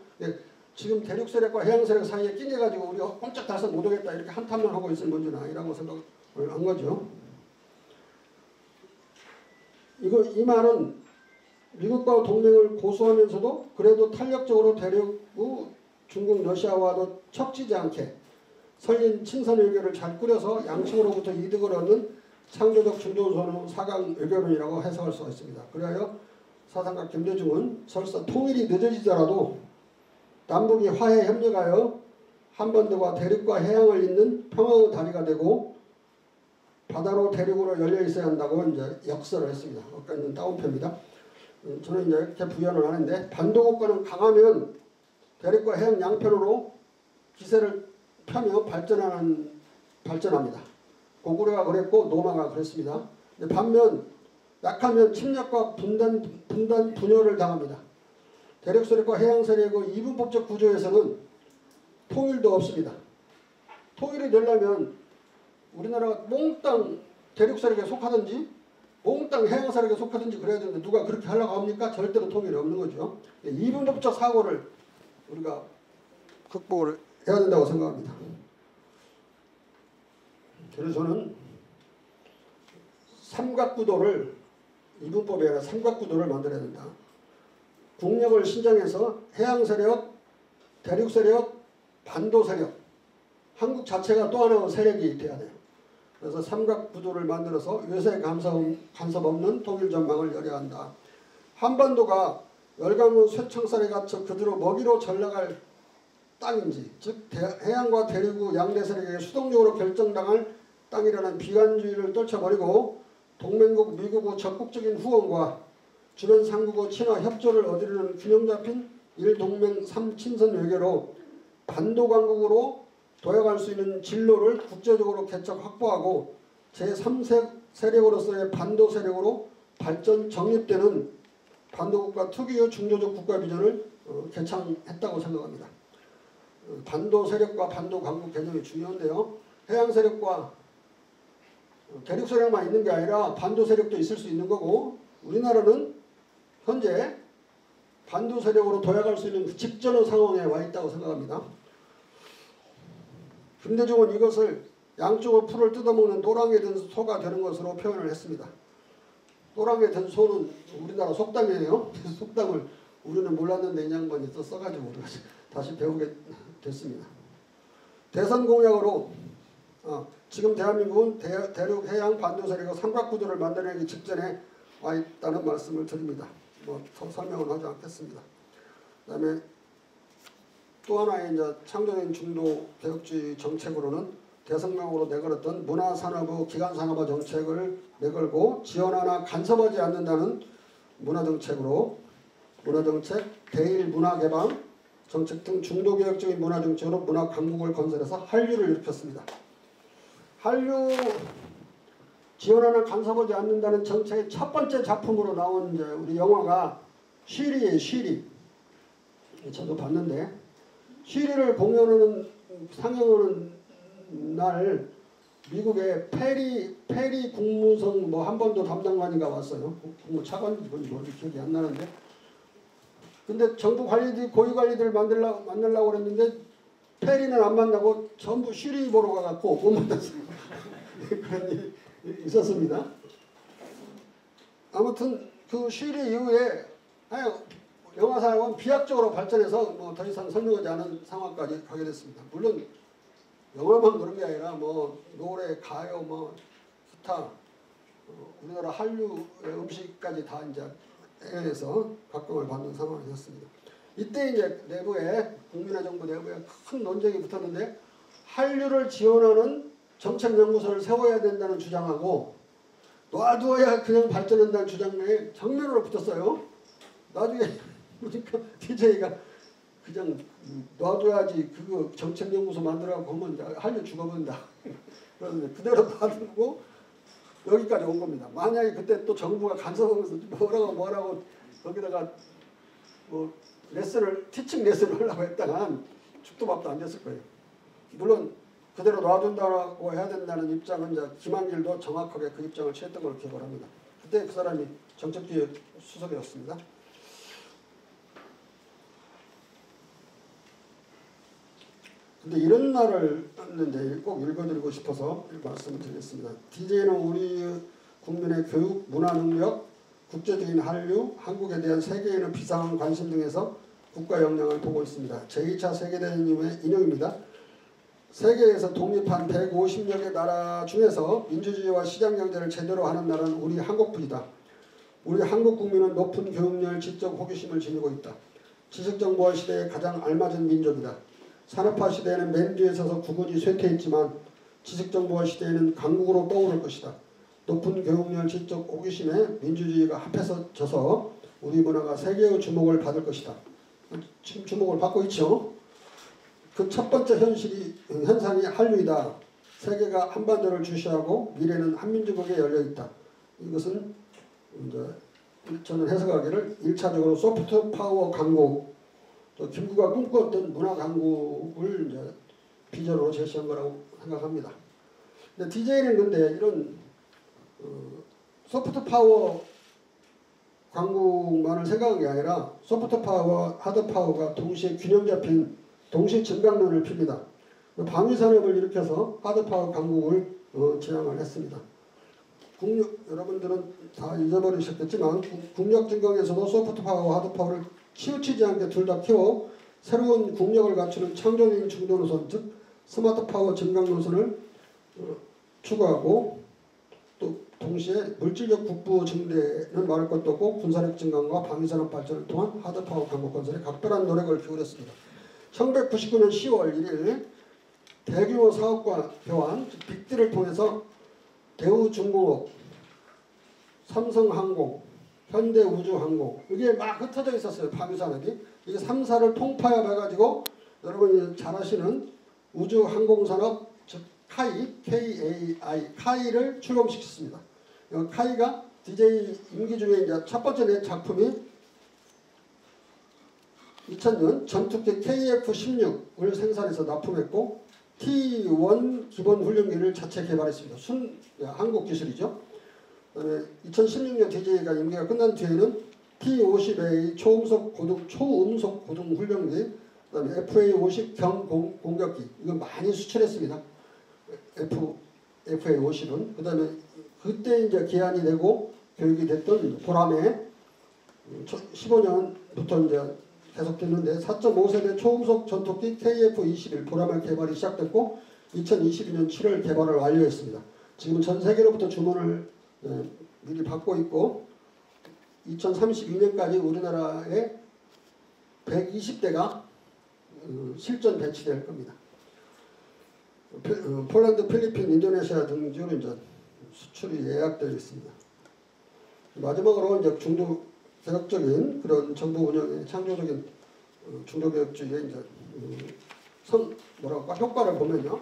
E: 지금 대륙세력과 해양세력 사이에 끼겨가지고 우리가 꼼짝 달서 못 오겠다 이렇게 한탄만 하고 있을 문제는 아니라고 생각을 한 거죠. 이 말은 미국과 동맹을 고수하면서도 그래도 탄력적으로 대륙 중국 러시아와도 척지지 않게 설린 친선 외교를 잘 꾸려서 양측으로부터 이득을 얻는 창조적 중도선언 4강 외교론이라고 해석할 수가 있습니다. 그리하여 사상가 김대중은 설사 통일이 늦어지더라도 남북이 화해 협력하여 한반도가 대륙과 해양을 잇는 평화의 다리가 되고 바다로 대륙으로 열려 있어야 한다고 이제 역설을 했습니다. 아까 있는 다운표입니다. 저는 이제 이렇게 부연을 하는데 반도국가는 강하면 대륙과 해양 양편으로 기세를 펴며 발전합니다. 고구려가 그랬고 노마가 그랬습니다. 반면 약하면 침략과 분열을 당합니다. 대륙세력과 해양세력의 이분법적 구조에서는 통일도 없습니다. 통일이 되려면 우리나라가 몽땅 대륙세력에 속하든지 몽땅 해양세력에 속하든지 그래야 되는데 누가 그렇게 하려고 합니까? 절대로 통일이 없는 거죠. 이분법적 사고를 우리가 극복을 해야 된다고 생각합니다. 그래서 저는 삼각구도를 이분법이 아니라 삼각구도를 만들어야 된다. 국력을 신장해서 해양세력, 대륙세력, 반도세력, 한국 자체가 또 하나의 세력이 돼야 돼요. 그래서 삼각구도를 만들어서 외세 간섭 없는 통일 전망을 열어야 한다. 한반도가 열강원 쇠창살에 갇혀 그대로 먹이로 전락할 땅인지 즉 해양과 대륙 양대 세력에게 수동적으로 결정당할 땅이라는 비관주의를 떨쳐버리고 동맹국 미국의 적극적인 후원과 주변 상국의 친화 협조를 얻으려는 균형 잡힌 일동맹 3친선 외교로 반도 강국으로 도약할 수 있는 진로를 국제적으로 개척 확보하고 제3세력으로서의 반도 세력으로 발전 정립되는 반도국가 특유의 중도적 국가 비전을 개창했다고 생각합니다. 반도 세력과 반도 강국 개념이 중요한데요. 해양 세력과 대륙 세력만 있는 게 아니라 반도 세력도 있을 수 있는 거고 우리나라는 현재 반도 세력으로 도약할 수 있는 직전의 상황에 와 있다고 생각합니다. 김대중은 이것을 양쪽의 풀을 뜯어먹는 노랑에 든 소가 되는 것으로 표현을 했습니다. 노랑에 든 소는 우리나라 속담이에요. 속담을 우리는 몰랐는데 이 양반이 또 써가지고 우리가 다시 배우게 됐습니다. 대선 공약으로 지금 대한민국은 대륙 해양 반도 세력과 삼각구도를 만들어내기 직전에 와 있다는 말씀을 드립니다. 뭐 더 설명은 하지 않겠습니다. 그다음에 또 하나의 이제 창조적인 중도 개혁주의 정책으로는 대성명으로 내걸었던 문화산업부 기간산업화 정책을 내걸고 지원하나 간섭하지 않는다는 문화정책으로 문화정책, 대일 문화개방 정책 등 중도개혁적인 문화정책으로 문화강국을 건설해서 한류를 일으켰습니다. 한류 지원하나 간섭하지 않는다는 정책의 첫 번째 작품으로 나온 이제 우리 영화가 쉬리예요. 쉬리. 저도 봤는데 쉬리를 공연하는 상영하는 날 미국의 페리 국무성 뭐 한번도 담당관이가 왔어요. 국무 차관인지 뭔지 기억이 안 나는데. 근데 정부 관리들 고위 관리들 만나려고 그랬는데 페리는 안 만나고 전부 쉬리 보러 가갖고 못 만났어요. 그런 일이 있었습니다. 아무튼 그 쉬리 이후에 영화산업은 비약적으로 발전해서 뭐 더 이상 설명하지 않은 상황까지 가게 됐습니다. 물론 영화만 그런 게 아니라 뭐 노래, 가요, 뭐 기타, 우리나라 한류의 음식까지 다 이제 해외에서 각광을 받는 상황이 되었습니다. 이때 이제 내부에 국민의 정부 내부에 큰 논쟁이 붙었는데 한류를 지원하는 정책연구소를 세워야 된다는 주장하고 놔두어야 그냥 발전한다는 주장에 정면으로 붙었어요. 나중에 보니까 DJ가 그냥 놔둬야지 그거 정책연구소 만들라고 하면 한류 죽어버린다. 그런데 그대로 놔두고 여기까지 온 겁니다. 만약에 그때 또 정부가 간섭하면서 뭐라고 거기다가 뭐 티칭 레슨을 하려고 했다간 죽도 밥도 안 됐을 거예요. 물론 그대로 놔둔다고 해야 된다는 입장은 이제 김한길도 정확하게 그 입장을 취했던 걸로 기억을 합니다. 그때 그 사람이 정책기획 수석이었습니다. 근데 이런 말을 했는데 꼭 읽어드리고 싶어서 말씀을 드리겠습니다. DJ는 우리 국민의 교육, 문화 능력, 국제적인 한류, 한국에 대한 세계인의 비상한 관심 등에서 국가 역량을 보고 있습니다. 제2차 세계대전 이후의 인용입니다. 세계에서 독립한 150여 개 나라 중에서 민주주의와 시장경제를 제대로 하는 나라는 우리 한국뿐이다. 우리 한국 국민은 높은 교육열, 지적 호기심을 지니고 있다. 지식정보화 시대에 가장 알맞은 민족이다. 산업화 시대에는 맨 뒤에 서서 굳건히 쇠퇴했지만 지식정보화 시대에는 강국으로 떠오를 것이다. 높은 교육열, 지적 호기심에 민주주의가 합해져서 우리 문화가 세계의 주목을 받을 것이다. 지금 주목을 받고 있죠. 그 첫 번째 현상이 한류이다. 세계가 한반도를 주시하고 미래는 한민족에게 열려있다. 이것은 이제 저는 해석하기를 1차적으로 소프트 파워 강국, 또 김구가 꿈꿨던 문화 강국을 이제 비전으로 제시한 거라고 생각합니다. 근데 DJ는 근데 이런 소프트 파워 강국만을 생각한 게 아니라 소프트 파워와 하드 파워가 동시에 균형 잡힌 동시 증강론을 핍니다. 방위산업을 일으켜서 하드 파워 강국을 지향을 했습니다. 여러분들은 다 잊어버리셨겠지만 국력 증강에서도 소프트 파워와 하드 파워를 치우치지 않게 둘 다 키워 새로운 국력을 갖추는 창조적인 중도 노선, 즉 스마트 파워 증강 노선을 추구하고 또 동시에 물질적 국부 증대는 말할 것도 없고 군사력 증강과 방위산업 발전을 통한 하드 파워 강국 건설에 각별한 노력을 기울였습니다. 1999년 10월 1일 대규모 사업과 교환, 즉 빅딜을 통해서 대우중공업, 삼성항공, 현대우주항공 이게 막 흩어져 있었어요. 방위산업이. 이게 3사를 통파해가지고 여러분이 잘 아시는 우주항공산업 즉 KAI, 카이를 출범시켰습니다. 카이가 DJ 임기 중에 이제 첫 번째 낸 작품이 2000년 전투기 KF-16을 생산해서 납품했고 T1 기본 훈련기를 자체 개발했습니다. 한국 기술이죠. 그다음에 2016년 DJ가 임기가 끝난 뒤에는 T-50A 초음속 고등 훈련기, 그다음에 FA-50 경공격기 이거 많이 수출했습니다. FA-50은 그다음에 그때 이제 기한이 되고 교육이 됐던 보람에 15년부터 이제 계속됐는데 4.5세대 초음속 전투기 KF-21 보람의 개발이 시작됐고 2022년 7월 개발을 완료했습니다. 지금 전 세계로부터 주문을 미리 받고 있고 2032년까지 우리나라에 120대가 실전 배치될 겁니다. 폴란드, 필리핀, 인도네시아 등 지역으로 이제 수출이 예약되어 있습니다. 마지막으로 이제 중도 개혁적인 그런 정부 운영의 창조적인 중도 개혁주의의 이제 효과를 보면요.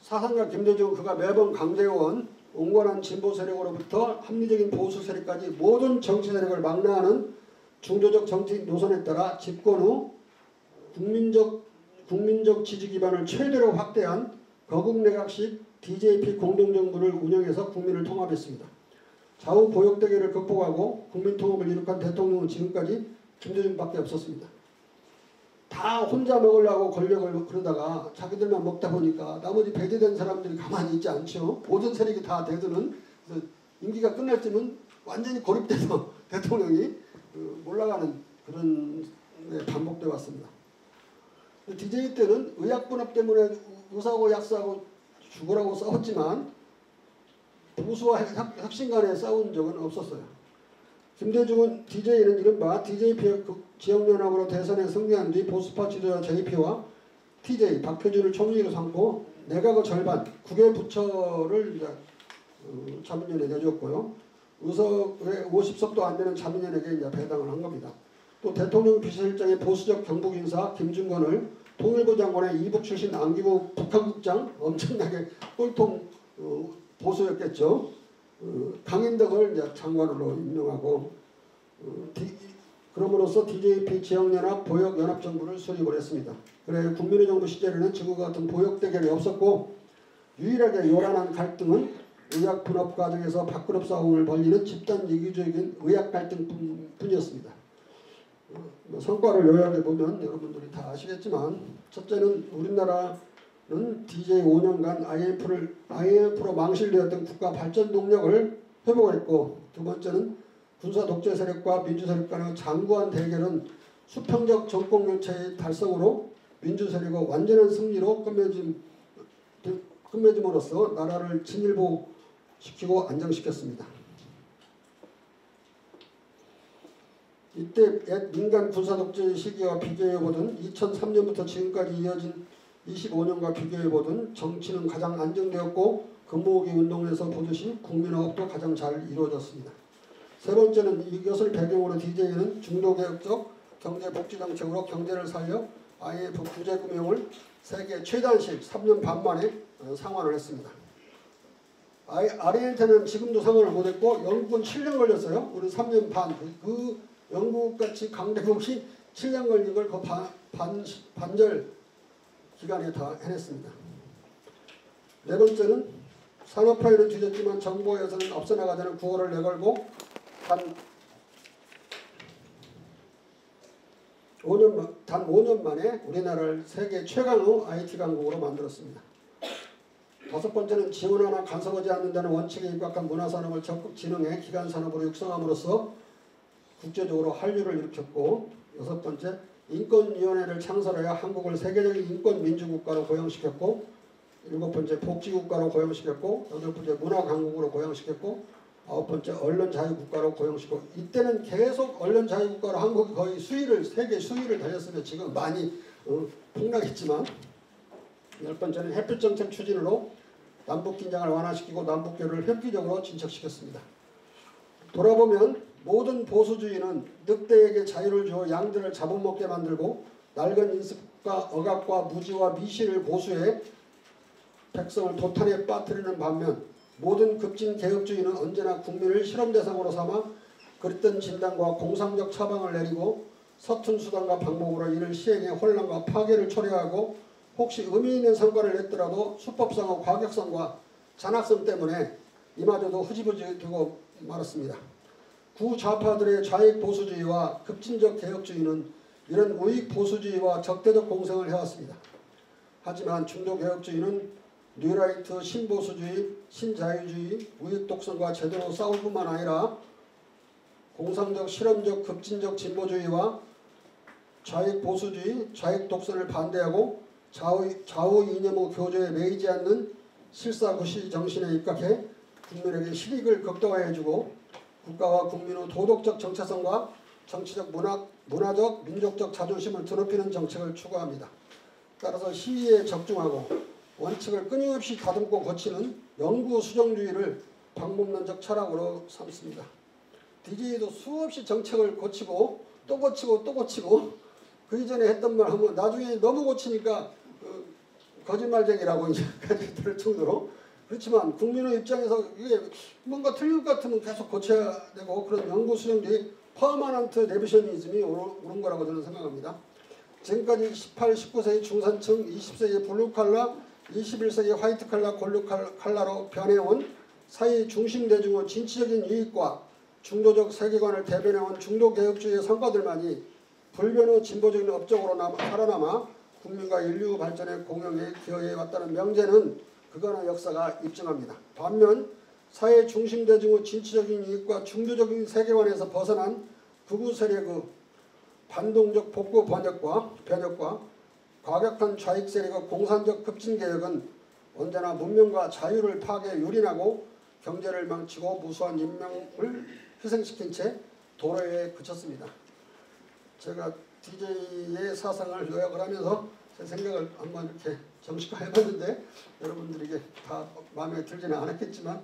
E: 사상가 김대중 그가 매번 강제해온 온건한 진보 세력으로부터 합리적인 보수 세력까지 모든 정치 세력을 망라하는 중도적 정치 노선에 따라 집권 후 국민적 지지 기반을 최대로 확대한 거국내각식 DJP 공동정부를 운영해서 국민을 통합했습니다. 좌우 보역 대결을 극복하고 국민 통합을 이룩한 대통령은 지금까지 김대중밖에 없었습니다. 다 혼자 먹으려고 권력을 그러다가 자기들만 먹다 보니까 나머지 배제된 사람들이 가만히 있지 않죠. 모든 세력이 다 대드는 임기가 끝날 때면 완전히 고립돼서 대통령이 올라가는 그런 게 반복되어 왔습니다. DJ 때는 의학분업 때문에 의사하고 약사하고 죽으라고 싸웠지만 보수와 혁신 간에 싸운 적은 없었어요. 김대중은 DJ는 이른바 DJP 지역연합으로 대선에 승리한 뒤 보수파 지도자 JP와 TJ 박표준을 총리로 삼고 내각의 절반 9개 부처를 이제 자민련에 내줬고요. 의석의 50석도 안 되는 자민련에게 이제 배당을 한 겁니다. 또 대통령 비서실장의 보수적 경북인사 김준건을 통일부 장관의 이북 출신 안기부 북한국장 엄청나게 꼴통 보수였겠죠. 강인덕을 이제 장관으로 임명하고 그럼으로써 DJP 지역연합 보역연합정부를 수립을 했습니다. 그래 국민의 정부 시절에는 지금과 같은 보역 대결이 없었고 유일하게 요란한 갈등은 의학 분업 과정에서 밥그릇 싸움을 벌이는 집단 이기주의적인 의학 갈등뿐이었습니다. 성과를 요약해 보면 여러분들이 다 아시겠지만 첫째는 우리나라는 DJ 5년간 IMF로 망실되었던 국가 발전 동력을 회복했고 두 번째는 군사 독재 세력과 민주 세력 간의 장구한 대결은 수평적 정권 교체의 달성으로 민주 세력의 완전한 승리로 끝맺음으로써 나라를 진일보시키고 안정시켰습니다. 이때 옛 민간 군사 독재 시기와 비교해보든 2003년부터 지금까지 이어진 25년과 비교해보든 정치는 가장 안정되었고 근무기 운동에서 보듯이 국민화합도 가장 잘 이루어졌습니다. 세 번째는 이것을 배경으로 DJ는 중도개혁적 경제복지정책으로 경제를 살려 IMF 구제금융을 세계 최단식 3년 반 만에 상환을 했습니다. 아르헨티나는 지금도 상환을 못했고 영국은 7년 걸렸어요. 우리 3년 반. 그 영국같이 강대국이 7년 걸린 걸 그 반절 기간에 다 해냈습니다. 네 번째는 산업화에는 뒤졌지만 정부에서는 앞서나가자는 구호를 내걸고 단 5년 만에 우리나라를 세계 최강의 IT 강국으로 만들었습니다. 다섯 번째는 지원하나 간섭하지 않는다는 원칙에 입각한 문화산업을 적극 진흥해 기간산업으로 육성함으로써 국제적으로 한류를 일으켰고 여섯 번째 인권위원회를 창설하여 한국을 세계적인 인권민주국가로 고용시켰고 일곱 번째 복지국가로 고용시켰고 여덟 번째 문화강국으로 고용시켰고 아홉 번째 언론자유국가로 고용시켰고 이때는 계속 언론자유국가로 한국이 거의 세계 수위를 달렸으며 지금 많이 폭락했지만 열 번째는 햇빛정책 추진으로 남북긴장을 완화시키고 남북교류를 획기적으로 진척시켰습니다. 돌아보면 모든 보수주의는 늑대에게 자유를 주어 양들을 잡아먹게 만들고 낡은 인습과 억압과 무지와 미시를 보수해 백성을 도탄에 빠뜨리는 반면 모든 급진 개혁주의는 언제나 국민을 실험 대상으로 삼아 그릇된 진단과 공상적 처방을 내리고 서툰 수단과 방법으로 이를 시행해 혼란과 파괴를 초래하고 혹시 의미 있는 성과를 냈더라도 수법상의 과격성과 잔악성 때문에 이마저도 흐지부지 되고 말았습니다. 구좌파들의 좌익 보수주의와 급진적 개혁주의는 이런 우익 보수주의와 적대적 공생을 해왔습니다. 하지만 중도개혁주의는 뉴라이트 신보수주의, 신자유주의, 우익 독선과 제대로 싸울 뿐만 아니라 공상적, 실험적, 급진적 진보주의와 좌익 보수주의, 좌익 독선을 반대하고 좌우 이념의 교조에 매이지 않는 실사구시 정신에 입각해 국민에게 실익을 극대화해주고 국가와 국민의 도덕적 정체성과 정치적 문화적 민족적 자존심을 드높이는 정책을 추구합니다. 따라서 시위에 적중하고 원칙을 끊임없이 다듬고 고치는 영구수정주의를 방법론적 철학으로 삼습니다. DJ도 수없이 정책을 고치고 또 고치고 또 고치고 그 이전에 했던 말 하면 나중에 너무 고치니까 거짓말쟁이라고 이제까지 들을 정도로 그렇지만 국민의 입장에서 이게 뭔가 틀린 것 같으면 계속 고쳐야 되고 그런 영구수정주의 퍼머넌트 레비셔니즘이 오른 거라고 저는 생각합니다. 지금까지 18, 19세기 중산층, 20세기 블루칼라, 21세기 화이트칼라, 골루칼라로 변해온 사회 중심 대중의 진취적인 이익과 중도적 세계관을 대변해온 중도개혁주의의 성과들만이 불변의 진보적인 업적으로 살아남아 국민과 인류 발전의 공영에 기여해왔다는 명제는 그거나 역사가 입증합니다. 반면 사회 중심 대중의 진취적인 이익과 중도적인 세계관에서 벗어난 극우 세력의 반동적 복구 변혁과 과격한 좌익 세력의 공산적 급진개혁은 언제나 문명과 자유를 파괴 유린하고 경제를 망치고 무수한 인명을 희생시킨 채 도로에 그쳤습니다. 제가 DJ의 사상을 요약을 하면서 제 생각을 한번 이렇게 정식화해봤는데 여러분들이 이게 다 마음에 들지는 않았겠지만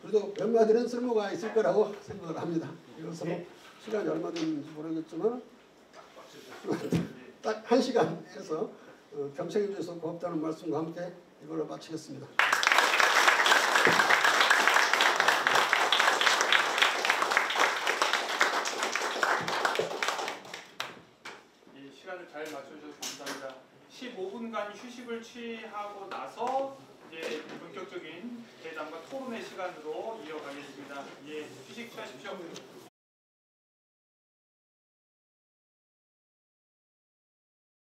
E: 그래도 몇 마디는 쓸모가 있을 거라고 생각을 합니다. 이것으로 시간이 얼마 되는지 모르겠지만 딱 1시간 해서 경청해 주셔서 고맙다는 말씀과 함께 이걸로 마치겠습니다.
A: 이 시간을 잘 맞춰주셔서 감사합니다. 15분간 휴식을 취하고 나서 이제 본격적인 대담과 토론의 시간으로 이어가겠습니다. 예, 휴식 취하십시오.